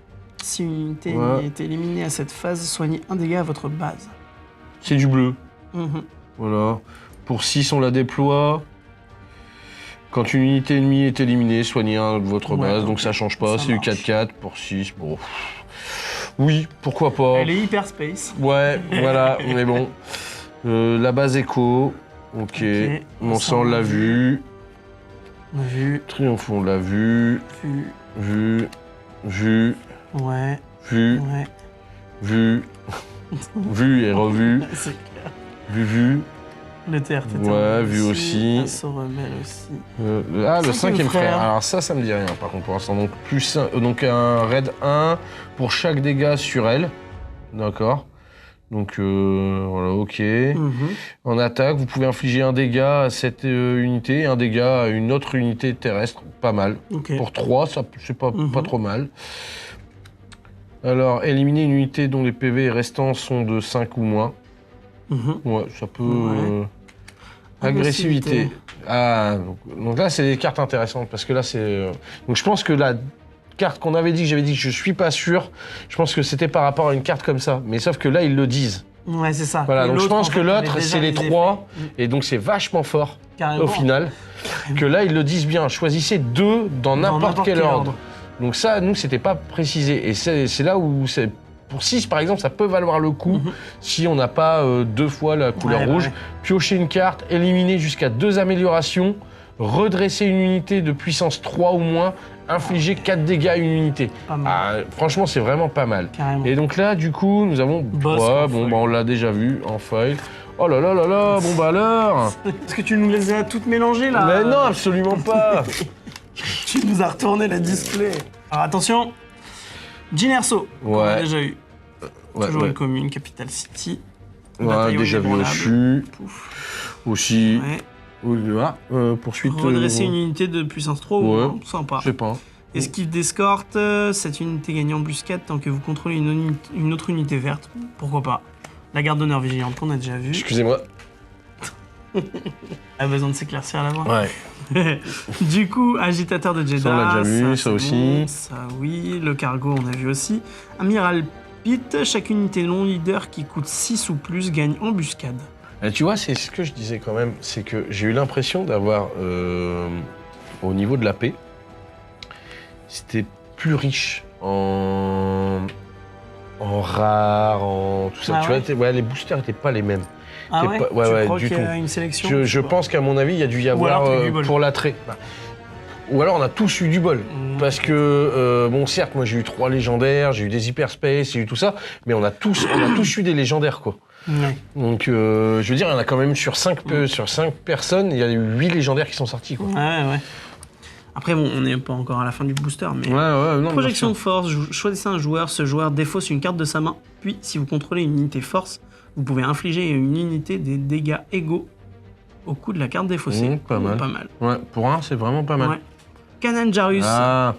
Si une unité est éliminée à cette phase, soignez un dégât à votre base. C'est du bleu. Mm-hmm. Voilà. Pour 6, on la déploie. Quand une unité ennemie est éliminée, soignez un de votre base, donc ça change pas. C'est du 4-4 pour 6. Bon. Oui, pourquoi pas. Elle est hyperspace. Ouais, voilà, mais bon. La base écho. Ok. Mon sang, on l'a vu. On a vu. Triomphe, on l'a vu. Vu. Ouais. Vu. Ouais. Vu. Vu et revu. C'est clair. Vu. Le TRTT. Ouais, vu aussi. Un rebelle aussi. Le 5e frère. Alors ça me dit rien par contre pour l'instant. Donc, donc un raid 1 pour chaque dégât sur elle. D'accord. Donc voilà, ok. En attaque, vous pouvez infliger un dégât à cette unité et un dégât à une autre unité terrestre. Pas mal. Pour 3, c'est pas trop mal. Alors, éliminer une unité dont les PV restants sont de 5 ou moins. Ouais, ça peut... Agressivité. Ah, donc là, c'est des cartes intéressantes, parce que là, c'est... Donc je pense que la carte qu'on avait dit, que j'avais dit que je suis pas sûr, je pense que c'était par rapport à une carte comme ça. Mais sauf que là, ils le disent. Ouais, c'est ça. Voilà, donc je pense que l'autre, c'est les 3, et donc c'est vachement fort, au final, que là, ils le disent bien. Choisissez 2 dans n'importe quel ordre. Donc ça, nous, c'était pas précisé. Et c'est là où c'est... Pour 6, par exemple, ça peut valoir le coup si on n'a pas 2 fois la couleur rouge. Piocher une carte, éliminer jusqu'à 2 améliorations, redresser une unité de puissance 3 ou moins, infliger 4 dégâts à une unité. Franchement, c'est vraiment pas mal. Carrément. Et donc là, du coup, nous avons... on l'a déjà vu en foil. Oh là là là là, bon bah alors. Est-ce que tu nous les as toutes mélangées, là? Mais non, absolument pas. Tu nous as retourné la display. Alors attention, Jinerso, qu'on a déjà eu. Toujours une commune, Capital City. Ouais, déjà vu aussi. Poursuite. Redresser une unité de puissance 3 ou sympa. Je sais pas. Esquive d'escorte, cette unité gagne embuscade tant que vous contrôlez une autre unité verte. Pourquoi pas. La garde d'honneur vigilante qu'on a déjà vu. Excusez-moi. Elle a besoin de s'éclaircir la voix. Ouais. Du coup, agitateur de Jeddah. Ça, on l'a déjà vu, ça aussi. Bon, ça, oui. Le cargo, on a vu aussi. Amiral Pitt, chaque unité non leader qui coûte 6 ou plus gagne embuscade. Et tu vois, c'est ce que je disais quand même, c'est que j'ai eu l'impression d'avoir, au niveau de la paix, c'était plus riche en en rare, en tout ça. Ah tu ouais. vois, les boosters étaient pas les mêmes. Ah T'es ouais, pas- ouais, tu ouais, crois du qu'il y a tout. une sélection Je pense qu'à mon avis, il y a dû y Ou alors avoir t'as eu du bol. pour l'attrait. Ou alors on a tous eu du bol. Mmh. Parce que, bon, certes, moi j'ai eu 3 légendaires, j'ai eu des hyperspace, j'ai eu tout ça, mais on a tous eu des légendaires, quoi. Ouais. Donc, je veux dire, il y en a quand même sur 5 personnes, il y a eu 8 légendaires qui sont sortis, quoi. Ouais. Après, bon, on n'est pas encore à la fin du booster, mais... Non. Projection de force, choisissez un joueur, ce joueur défausse une carte de sa main, puis si vous contrôlez une unité force, vous pouvez infliger une unité des dégâts égaux au coup de la carte défaussée. Pas mal. Pas mal. Ouais, pour un, c'est vraiment pas mal. Ouais. Cananjarus. Ah,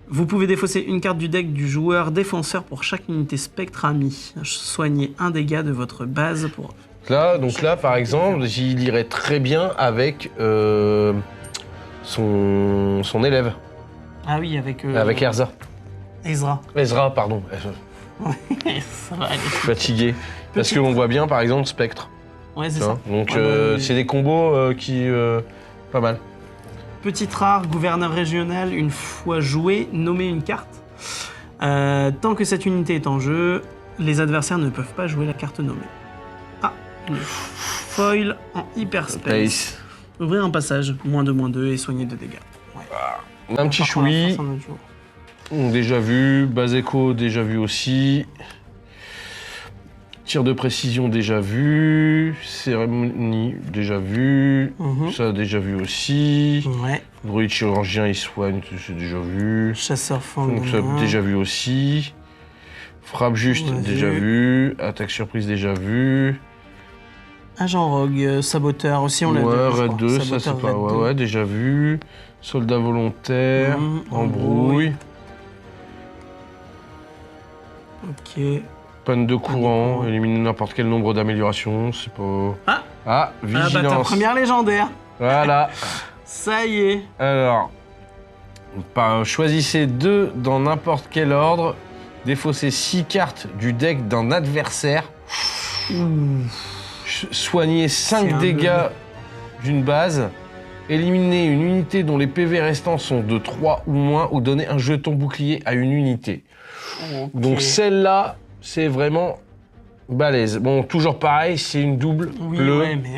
Vous pouvez défausser une carte du deck du joueur défenseur pour chaque unité spectre ami. Soignez un dégât de votre base pour... là, par exemple, il irait très bien avec son élève, Ah oui, avec... avec Erza. Ezra. Ezra, pardon. Ça va aller. Je suis fatigué. Parce qu'on voit bien, par exemple, Spectre. Ouais, c'est tu ça. vois. Donc, Ouais, c'est des combos qui... pas mal. Petite rare, gouverneur régional, une fois joué, nommez une carte. Tant que cette unité est en jeu, les adversaires ne peuvent pas jouer la carte nommée. Ah, une foil en hyperspace. Ouvrir un passage, -2/-2 et soigner 2 dégâts. Ouais. Un petit Par contre, on va choui, faire ça un autre jour. déjà vu. Baseco, déjà vu aussi. Tir de précision, déjà vu. Cérémonie, déjà vu. Ça, déjà vu aussi. Ouais. Druide chirurgien, il soigne, c'est déjà vu. Chasseur Donc ça, fangolin. déjà vu aussi. Frappe juste, Ouais, déjà vu. Attaque surprise, déjà vu. Agent rogue, saboteur aussi, on l'a Ouais, déjà vu, je Red crois. 2, ça Saboteur, c'est pas... Red 2. Ouais, déjà vu. Soldat volontaire, embrouille. Ok. Panne de courant, éliminer n'importe quel nombre d'améliorations, c'est pas... Ah. Ah, Ah bah ta vigilance. première légendaire. Voilà. Ça y est. Alors, choisissez 2 dans n'importe quel ordre. Défaussez 6 cartes du deck d'un adversaire. Soignez C'est 5 un dégâts d'une base. Éliminez une unité dont les PV restants sont de 3 ou moins ou donnez un jeton bouclier à une unité. Ok. Donc celle-là, c'est vraiment balèze. Bon, toujours pareil, c'est une double Oui, bleue. ouais, mais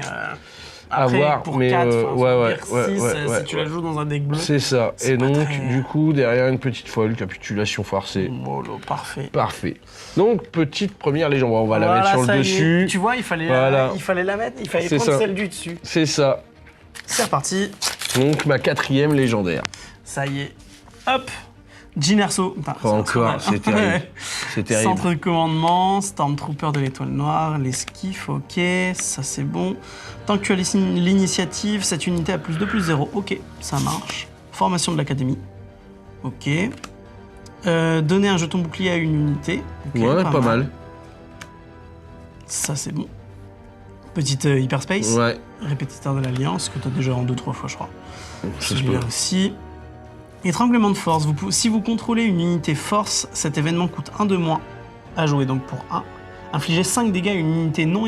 À après, voir, pour mais 4, ouais, 6, si tu la joues dans un deck bleu. C'est ça. C'est Et pas donc, très- du coup, derrière une petite folle, capitulation forcée. Mollo, parfait. Parfait. Donc, petite première légende. On va la Voilà, mettre sur ça le y est. dessus. Tu vois, il fallait Voilà. la mettre, il fallait C'est prendre ça. celle du dessus. C'est ça. C'est reparti. Donc, ma 4e légendaire. Ça y est. Hop. Ginerso. Putain, Pas encore, c'est terrible. Ouais. C'est terrible. Centre de commandement, Stormtrooper de l'étoile noire, l'esquif, ok, ça c'est bon. Tant que tu as l'initiative, cette unité a +2/+0, ok, ça marche. Formation de l'académie, ok. Donner un jeton bouclier à une unité, ok, Ouais, pas mal. Ça c'est bon. Petite hyperspace, Ouais. répétiteur de l'Alliance, que tu as déjà en 2-3 fois je crois. Ça se Celui-là peut. aussi. Étranglement de force. Si vous contrôlez une unité force, cet événement coûte 1 de moins à jouer, donc pour 1. Infligez 5 dégâts à une unité non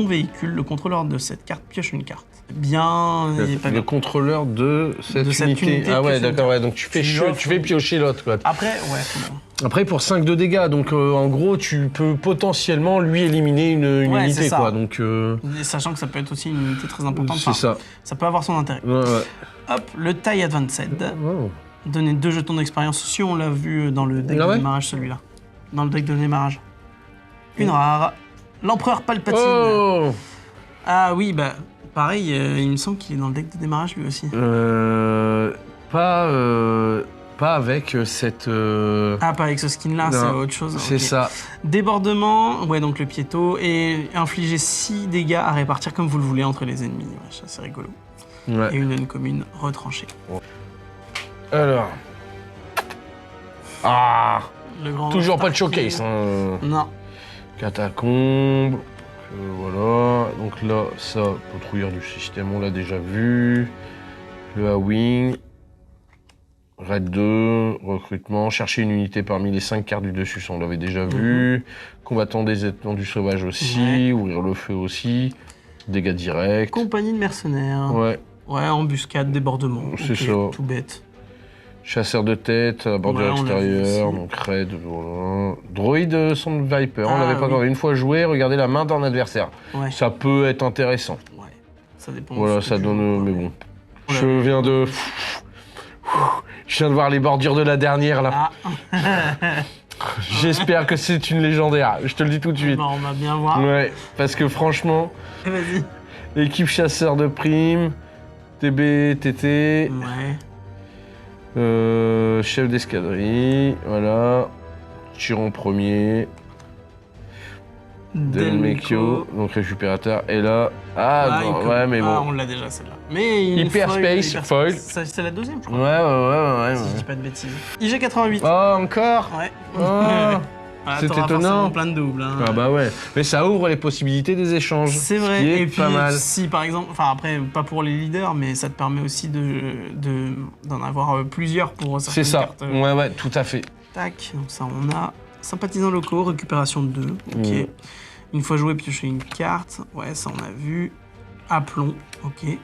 véhicule. Le contrôleur de cette carte pioche une carte. Bien, il est pas Le bien. contrôleur de cette unité. Ah ouais, pioche une d'accord, ouais. Donc tu fais piocher l'autre, quoi. Après, ouais, c'est bon. Après, pour 5 de dégâts, donc en gros, tu peux potentiellement lui éliminer une Ouais, unité, c'est ça. quoi. Donc, Et sachant que ça peut être aussi une unité très importante. c'est ça. Ça peut avoir son intérêt. Ouais. Hop, le taille advanced. Oh. Donner 2 jetons d'expérience aussi, on l'a vu dans le deck Ah de ouais démarrage, celui-là. Dans le deck de démarrage. Une rare. L'empereur Palpatine. Oh. Ah oui, bah pareil, il me semble qu'il est dans le deck de démarrage lui aussi. Pas avec cette... Ah, pas avec ce skin-là, Non, c'est autre chose. C'est ok. ça. Débordement, ouais, donc le piéto, et infliger 6 dégâts à répartir comme vous le voulez entre les ennemis. Ouais, ça c'est rigolo. Ouais. Et une haine commune retranchée. Alors... Ah. Le grand Toujours pas de Starkiller. showcase. Hein. Non. Catacombe. Voilà. Donc là, ça, patrouilleur du système, on l'a déjà vu. Le A-Wing. Raid 2, recrutement, chercher une unité parmi les 5 cartes du dessus, ça on l'avait déjà vu. Combattant des étendus sauvages aussi, ouvrir le feu aussi. Dégâts directs. Compagnie de mercenaires. Ouais. Ouais, embuscade, débordement. C'est Ok, ça. Tout bête. Chasseur de tête, à bordure extérieure, donc raid, voilà. Droïde Sound Viper, on l'avait pas encore. Une fois joué, regardez la main d'un adversaire. Ouais. Ça peut être intéressant. Ouais, ça dépend. Voilà, ça donne... mais bon. Je viens de... Je viens de voir les bordures de la dernière, là. J'espère que c'est une légendaire, je te le dis tout de suite. Bah, on va bien voir. Ouais, parce que franchement... Vas-y. Équipe chasseur de prime, TB, TT... Ouais. Chef d'escadrille, voilà. Chiron premier. Delmecchio, donc récupérateur. Et là, ouais, mais bon. On l'a déjà celle-là. Mais Hyperspace, foil. C'est la deuxième, je crois. Ouais. Si je dis pas de bêtises. IG88. Oh, encore. Ouais. Oh. C'est étonnant. Plein de doubles. Hein. Ah bah ouais. Mais ça ouvre les possibilités des échanges. C'est vrai. Ce qui est et puis, pas mal. si par exemple, enfin après, pas pour les leaders, mais ça te permet aussi d'en avoir plusieurs pour certaines cartes. C'est ça. Ouais, tout à fait. Tac. Donc ça, on a sympathisants locaux, récupération de 2. Ok. Une fois joué, piocher une carte. Ouais, ça on a vu. Aplomb. Ok.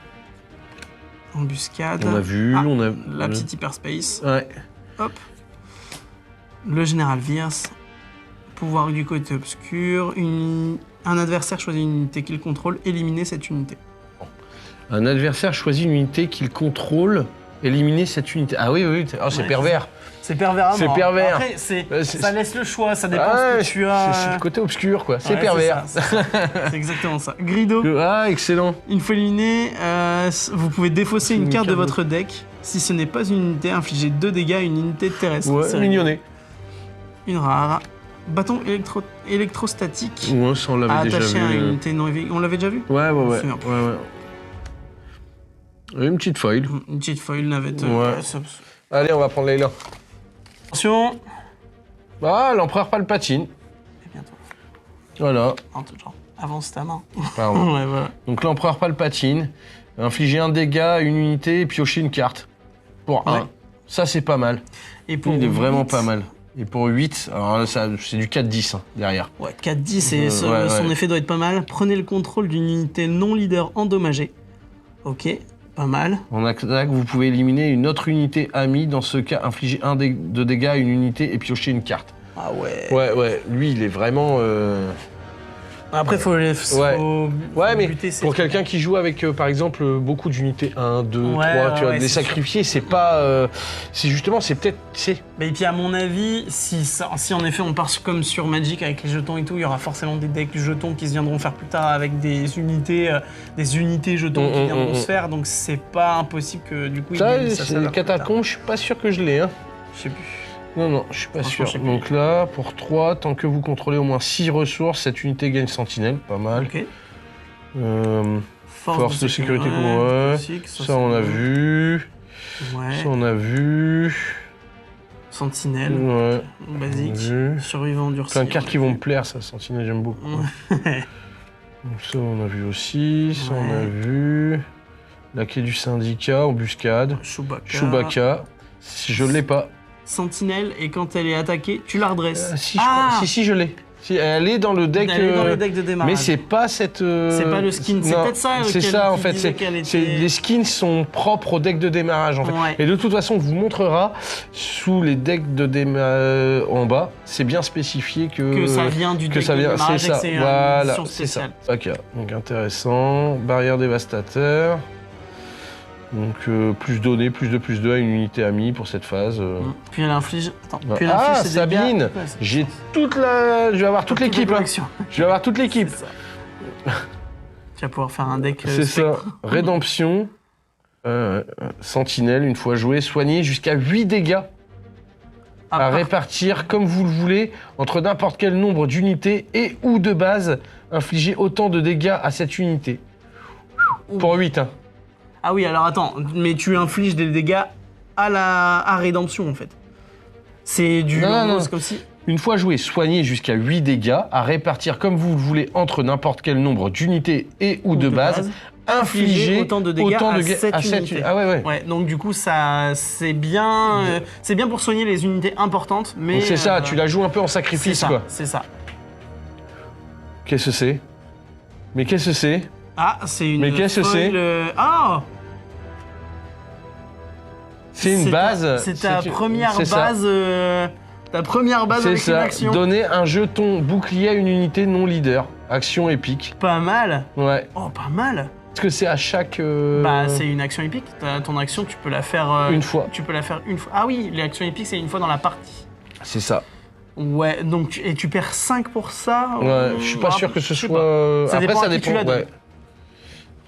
Embuscade. On a vu. La petite hyperspace. Ouais. Hop. Le général Virse. Pouvoir du côté obscur. Un adversaire choisit une unité qu'il contrôle. Éliminer cette unité. Un adversaire choisit une unité qu'il contrôle. Éliminer cette unité. Ah oui. Oh, c'est pervers. C'est pervers à mort. C'est pervers. Après, ça laisse le choix. Ça dépend ce que tu as. C'est le côté obscur, quoi. C'est pervers. C'est exactement ça. Grido. Ah, excellent. Une fois éliminé, vous pouvez défausser une carte de votre deck. Si ce n'est pas une unité, infligez 2 dégâts à une unité terrestre. Ouais, mignonné. Une rare. Bâton électrostatique. Ouais, ça on l'avait déjà vu. Attaché à une unité non éveillée. On l'avait déjà vu? Ouais. Une petite foil. Une petite foil navette. Ouais. Allez, on va prendre Layla. Attention. Ah, l'empereur Palpatine. Et bientôt. Voilà. Genre, avance ta main. Pardon. Ouais, voilà. Donc l'empereur Palpatine, infliger un dégât à une unité et piocher une carte. Pour 1. Ça, c'est pas mal. Et pour il est 8, vraiment pas mal. Et pour 8, alors là, c'est du 4-10 derrière. Ouais, 4-10 et son effet doit être pas mal. Prenez le contrôle d'une unité non leader endommagée. Ok, pas mal. En attaque, vous pouvez éliminer une autre unité amie. Dans ce cas, infliger 1 de dégâts à une unité et piocher une carte. Ah ouais. Ouais. Lui, il est vraiment... Après, faut mais buter pour quelqu'un qui joue avec, par exemple, beaucoup d'unités 1, 2, 3, tu vois, les sacrifier, c'est pas... c'est justement, c'est peut-être... Et puis, à mon avis, si en effet on part comme sur Magic avec les jetons et tout, il y aura forcément des decks jetons qui se viendront faire plus tard avec des unités jetons qui viendront se faire, donc c'est pas impossible que du coup... Ça, les catacombes, je suis pas sûr que je l'ai, hein. Je sais plus. Non, je suis pas sûr. Donc là, pour 3, tant que vous contrôlez au moins 6 ressources, cette unité gagne sentinelle, pas mal. Ok. Force de sécurité, ça on a vu. Ouais. Ça on a vu. Sentinelle. Ouais. Basique. Survivant durci. Plein de cartes qui vont me plaire, ça, sentinelle, j'aime beaucoup. Donc ça on a vu aussi, ça on a vu. La quai du syndicat, embuscade. Chewbacca. Si je l'ai pas. Sentinelle, et quand elle est attaquée, tu la redresses. Si, je l'ai. Si, elle est dans le deck. Elle est dans le deck de démarrage. Mais c'est pas cette. C'est pas le skin, c'est peut-être ça. C'est ça en fait. Les skins sont propres au deck de démarrage en fait. Ouais. Et de toute façon, on vous montrera sous les decks de démarrage en bas, c'est bien spécifié que ça vient du deck de démarrage. C'est ça. Voilà, c'est ça. Ok. Donc intéressant. Barrière dévastateur. Donc plus donné, plus de à une unité amie pour cette phase. Puis elle inflige... Sabine. J'ai toute la... Je vais avoir toute l'équipe. Je vais avoir toute l'équipe. Tu vas pouvoir faire un deck... C'est ça. Rédemption. Sentinelle, une fois joué, soigner jusqu'à 8 dégâts à répartir comme vous le voulez entre n'importe quel nombre d'unités et ou de base. Infliger autant de dégâts à cette unité. Pour 8, hein. Ah oui, alors attends, mais tu infliges des dégâts à rédemption en fait. C'est du... Non. C'est comme si... Une fois joué, soigner jusqu'à 8 dégâts à répartir comme vous le voulez entre n'importe quel nombre d'unités et ou de base. Infliger autant de dégâts à cette unité. Ah ouais. Donc du coup, ça, c'est bien pour soigner les unités importantes, mais... C'est ça, tu la joues un peu en sacrifice, quoi. C'est ça. Qu'est-ce que c'est? Mais qu'est-ce que c'est? Ah, c'est une... Mais qu'est-ce que c'est? Ah! C'est une base. C'est ta première base. Ta première base avec une action. Donner un jeton bouclier à une unité non leader. Action épique. Pas mal. Ouais. Oh, pas mal. Est-ce que c'est à chaque... Bah, c'est une action épique. Ton action, tu peux la faire... une fois. Tu peux la faire une fois. Ah oui, les actions épiques, c'est une fois dans la partie. C'est ça. Ouais, donc et tu perds 5 pour ça. Ouais, je suis pas sûr que ce soit... Ça Après, dépend ça à qui tu dépend. la donnes.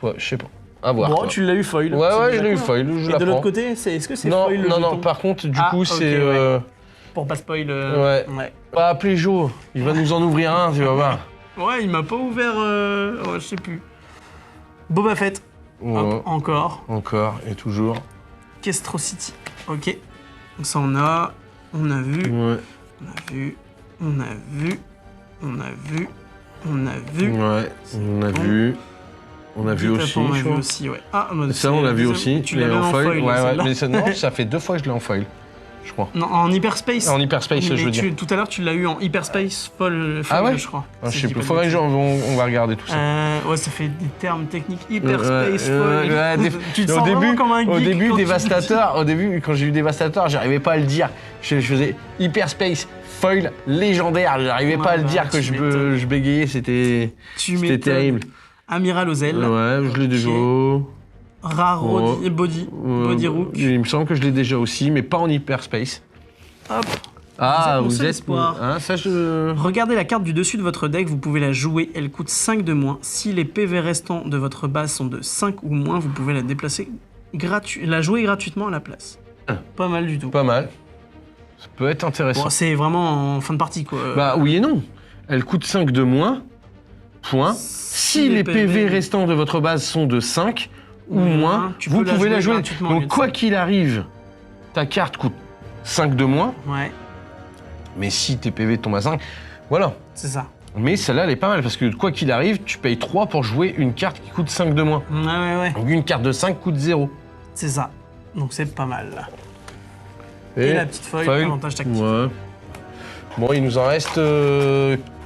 Ouais, je sais pas. À voir. Bon, quoi. tu l'as eu foil. Ouais, je l'ai eu foil. Je Et la de l'autre prends. côté, est-ce que c'est Non, foil le non, jeton par contre, du coup, ok, c'est... ouais. Pour pas spoil. Ouais. Pas appeler Joe. Il va nous en ouvrir un, tu vas voir. Ouais, il m'a pas ouvert. Ouais, je sais plus. Boba Fett. Ouais. Hop, encore. Encore et toujours. Kestro City. Ok. Donc ça, on a vu. Ouais. On a vu. On a vu. On a vu. On a vu. Ouais, on a vu. On a vu aussi, On a je vu crois. aussi, ouais. Ah, bah, Ça, on l'a vu deuxième- aussi. Tu mais l'as en foil. Ouais, celle-là. mais ça, non, ça fait 2 fois que je l'ai en foil, je crois. Non, en hyperspace. En hyperspace, Mais je veux dire. tout à l'heure, tu l'as eu en hyperspace foil, Ah ouais je crois. Ah, Si je sais dis plus. pas de Faudrait que bêtises. on va regarder tout ça. Ouais, ça fait des termes techniques. Hyperspace Ouais, foil. ouais, Tu te au sens début, vraiment comme un geek au début, quand tu Dévastateur, au début, quand j'ai eu Dévastateur, j'arrivais pas à le dire. Je faisais Hyperspace foil légendaire. J'arrivais Ouais, pas à le bah, dire que tu m'étonnes. je bégayais. C'était terrible. Amiral Ozel. Ouais, je l'ai déjà. Rare body rook. Il me semble que je l'ai déjà aussi, mais pas en hyperspace. Hop. Ah, Vous êtes mon vous seul êtes... espoir. Hein, ça, je... Regardez la carte du dessus de votre deck, vous pouvez la jouer, elle coûte 5 de moins. Si les PV restants de votre base sont de 5 ou moins, vous pouvez la déplacer la jouer gratuitement à la place. Pas mal du tout. Pas mal. Ça peut être intéressant. Bon, c'est vraiment en fin de partie, quoi. Bah oui et non. Elle coûte 5 de moins, point. Si les PV restants de votre base sont de 5 ou moins, tu vous peux pouvez la jouer. gratuitement au lieu Donc de quoi ça. qu'il arrive, ta carte coûte 5 de moins, Ouais, mais si tes PV tombent à 5, voilà. c'est ça. Mais celle-là, elle est pas mal, parce que quoi qu'il arrive, tu payes 3 pour jouer une carte qui coûte 5 de moins. Ouais. Donc une carte de 5 coûte 0. C'est ça. Donc c'est pas mal. Et la petite foil, avantage tactique. Ouais. Bon, il nous en reste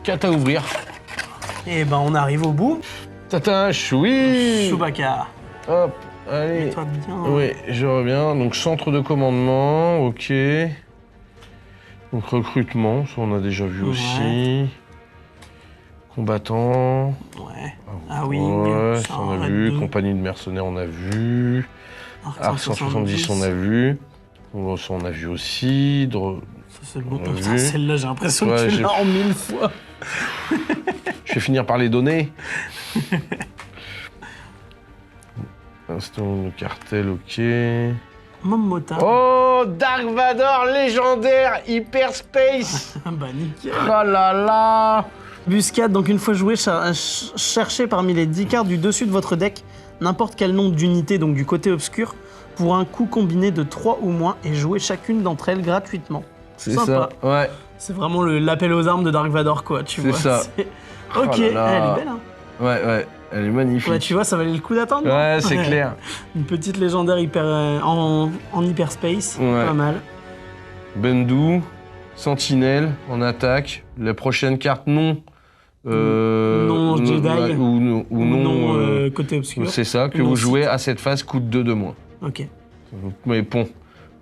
4 à ouvrir. Et ben on arrive au bout. Tata, oui. Chewbacca. Hop, allez. Mets-toi bien. Oui, je reviens. Donc centre de commandement, ok. Donc recrutement, ça on a déjà vu aussi. Combattant. Ouais. Ah oui, Ouais, ça ça on a arrête vu. de- Compagnie de mercenaires, on a vu. Arc Arc 170, on a vu. Bon, ça on a vu aussi. Ça, c'est bon. On a Putain, vu. celle-là, j'ai l'impression Ouais, que tu j'ai- l'as en 1000 fois. Je vais finir par les donner. Instant de cartel, ok. Momota. Oh, Dark Vador légendaire, Hyperspace. Bah nickel. Oh là là. Buscade, donc une fois joué, cherchez parmi les 10 cartes du dessus de votre deck n'importe quel nombre d'unités, donc du côté obscur, pour un coût combiné de 3 ou moins et jouez chacune d'entre elles gratuitement. C'est Sympa. ça, ouais. C'est vraiment l'appel aux armes de Dark Vador, quoi, tu C'est vois. ça. Ok, Oh là là. elle est belle, hein. Ouais, elle est magnifique. Ouais, tu vois, ça valait le coup d'attendre. Ouais, c'est clair. Une petite légendaire en hyperspace, Ouais. pas mal. Bendu, Sentinelle en attaque. La prochaine carte non. Non Jedi. ouais, ou non. Côté obscur. C'est ça, que Non vous jouez site. à cette phase coûte 2 de moins. Ok, Mais bon,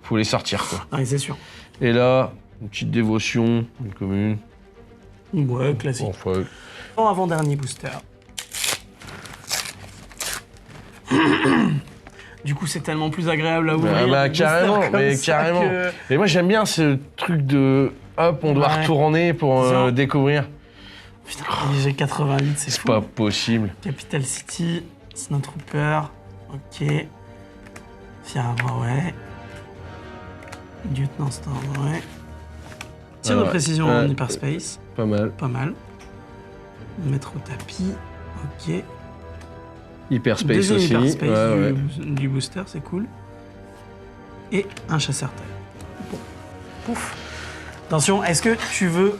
faut les sortir quoi. ouais, c'est sûr. Et là, une petite dévotion, une commune. Ouais, classique. Enfin, Avant-dernier booster. Du coup, c'est tellement plus agréable à ouvrir. bah, des boosters carrément, comme mais ça carrément. que- Et moi j'aime bien ce truc de hop, on doit Ouais. retourner pour Tiens. découvrir. Putain, j'ai 88, c'est C'est fou. pas possible. Capital City, Snowtrooper, ok. Fiara, ouais. Lieutenant Storm, ouais. Tir de Ouais. précision Ouais. en hyperspace, Pas mal. pas mal. Mettre au tapis, ok. Hyperspace Deuxième aussi. hyperspace Ouais, du booster, c'est cool. Et un chasseur-taille. Bon, pouf. Attention, est-ce que tu veux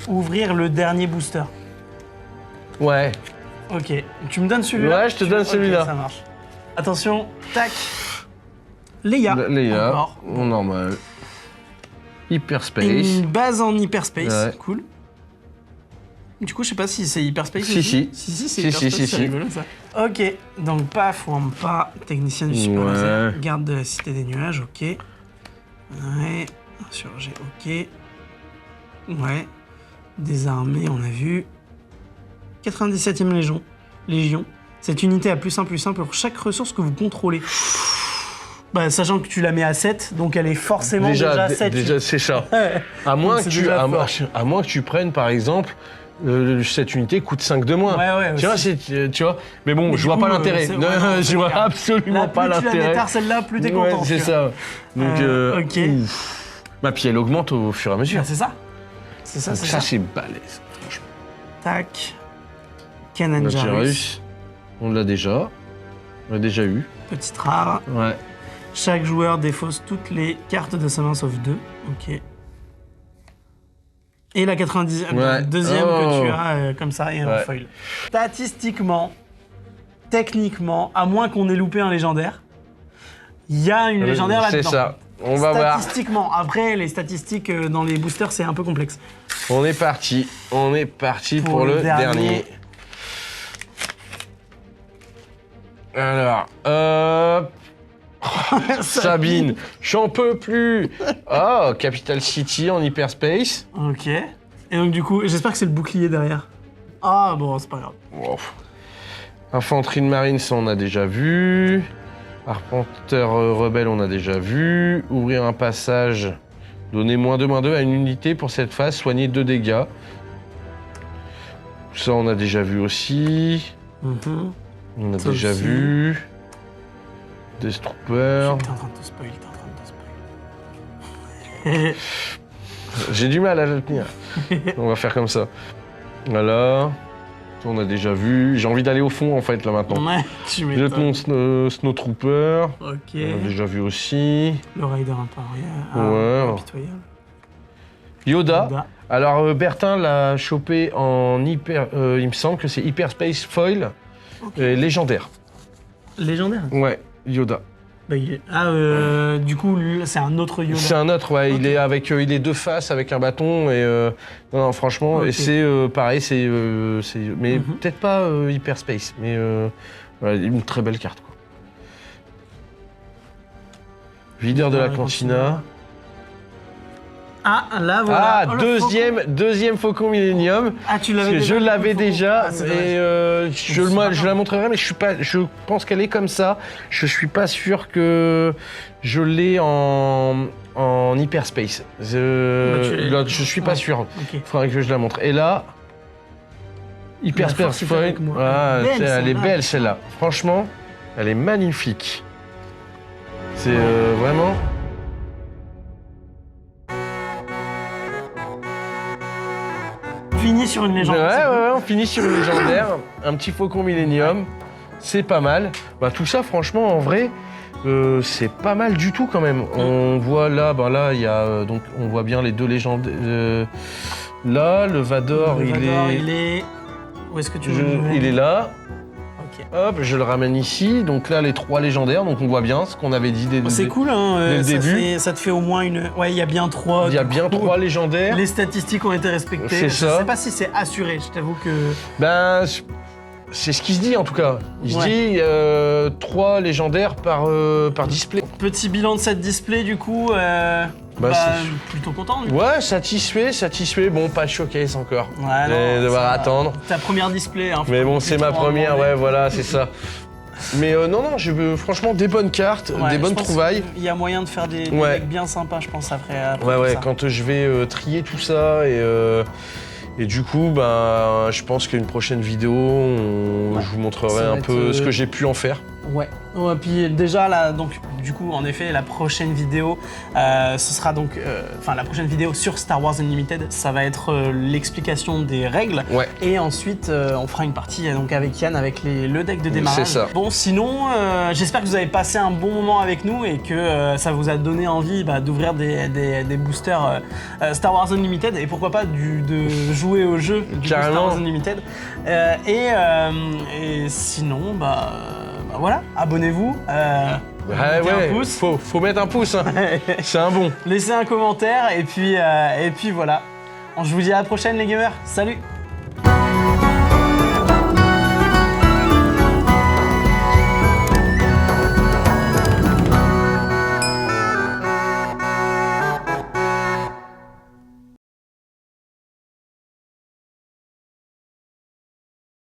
ouvrir le dernier booster? Ouais. Ok, tu me donnes celui-là? Ouais, je te donne Ok, celui-là. ça marche. Attention, tac. Léa. Léa, Encore. normal. Hyperspace. Une base en hyperspace, Ouais. cool. Du coup, je sais pas si c'est Hyperspace Si, aussi. si. C'est Hyperspace, c'est rigolo ça. Ok, donc paf, Wampa, technicien du super laser, garde de la cité des nuages, ok. Ouais, insurgé, ok. Ouais, désarmé, on a vu. 97e Légion. Cette unité a +1/+1 pour chaque ressource que vous contrôlez. Bah, sachant que tu la mets à 7, donc elle est forcément déjà 7. Déjà, c'est ça. à moins que tu prennes, par exemple, cette unité coûte 5 de moins. Ouais, tu vois. Mais bon, je vois pas l'intérêt. Je vois absolument pas l'intérêt. Plus tu la mets celle-là, plus t'es content. C'est ça. Donc, ok. Bah, puis elle augmente au fur et à mesure. Bah, c'est ça. C'est ça, ça. C'est balèze, franchement. Tac. Cananjarus. On l'a déjà. On l'a déjà eu. Petite rare. Ouais. Chaque joueur défausse toutes les cartes de sa main sauf 2. Ok. Et la 90e, deuxième que tu as comme ça et un foil. Statistiquement, techniquement, à moins qu'on ait loupé un légendaire, il y a une légendaire là-dedans. C'est ça. On va voir. Statistiquement. Après, les statistiques dans les boosters, c'est un peu complexe. On est parti. On est parti pour le dernier. Alors, Sabine, j'en peux plus. Oh, Capital City en Hyperspace. Ok. Et donc du coup, j'espère que c'est le bouclier derrière. Ah bon, c'est pas grave. Wow. Infanterie de marine, ça on a déjà vu. Arpenteur rebelle, on a déjà vu. Ouvrir un passage, donner -2/-2 à une unité pour cette phase, soigner 2 dégâts. Ça on a déjà vu aussi. On a ça déjà aussi. Vu. Death Trooper. T'es en train de te spoil, J'ai du mal à le tenir. On va faire comme ça. Voilà. On a déjà vu. J'ai envie d'aller au fond en fait là maintenant. Ouais, tu m'étonnes. Lieutenant Snow Trooper. Ok. On a déjà vu aussi. Le Raider impitoyable. Yoda. Alors Bertin l'a chopé en hyper. Il me semble que c'est Hyperspace Foil légendaire. Légendaire? Ouais, Yoda. Bah, du coup, c'est un autre Yoda. C'est un autre, ouais. Okay. Il est de face avec un bâton et non, franchement, okay. Et c'est pareil, mais peut-être pas Hyperspace, mais voilà, une très belle carte quoi. Videur de la Cantina. Ah, là voilà. Ah, deuxième Faucon Millennium. Ah, tu l'avais déjà. Je l'avais déjà et je la montrerai, mais je pense qu'elle est comme ça. Je suis pas sûr que je l'ai en Hyperspace. Je suis pas sûr. Okay. Faudrait que je la montre. Et là, Hyperspace Foil. Ah, elle est belle celle-là. Franchement, elle est magnifique. C'est vraiment. Finit sur une légendaire. Ouais, on finit sur une légendaire. Un petit Faucon Millennium, c'est pas mal. Bah, tout ça, franchement, en vrai, c'est pas mal du tout quand même. On voit là, il y a donc on voit bien les deux légendes. Là, le Vador, il est. Où est-ce que tu veux il est là. Ok. Hop, je le ramène ici. Donc là, les 3 légendaires. Donc on voit bien ce qu'on avait dit dès c'est cool, hein, dès le début. Ça te fait au moins une. Ouais, il y a bien 3. Il y a bien 3 légendaires. Les statistiques ont été respectées. C'est ça. Je sais pas si c'est assuré. Je t'avoue que. Ben, c'est ce qui se dit en tout cas. Il se dit 3 légendaires par display. Petit bilan de cette display du coup. Plutôt content. Du coup. Ouais, satisfait. Bon, pas de showcase encore. Ouais, devoir attendre. Ta première display. Hein, mais bon, c'est ma première. Ouais, voilà, c'est ça. Mais non, j'ai franchement des bonnes cartes, des bonnes trouvailles. Il y a moyen de faire des decks bien sympas, je pense, après ouais, quand je vais trier tout ça et du coup, je pense qu'une prochaine vidéo, je vous montrerai un peu ce que j'ai pu en faire. Ouais. Puis déjà là, donc du coup, en effet, la prochaine vidéo, ce sera donc, la prochaine vidéo sur Star Wars Unlimited, ça va être l'explication des règles. Ouais. Et ensuite, on fera une partie donc avec Yann avec le deck de démarrage. C'est ça. Bon, sinon, j'espère que vous avez passé un bon moment avec nous et que ça vous a donné envie d'ouvrir des boosters Star Wars Unlimited et pourquoi pas de jouer au jeu du Star Wars Unlimited. Et sinon, voilà, abonnez-vous. Mettez un pouce. Faut mettre un pouce, hein. C'est un bon. Laissez un commentaire et puis voilà. Je vous dis à la prochaine les gamers. Salut!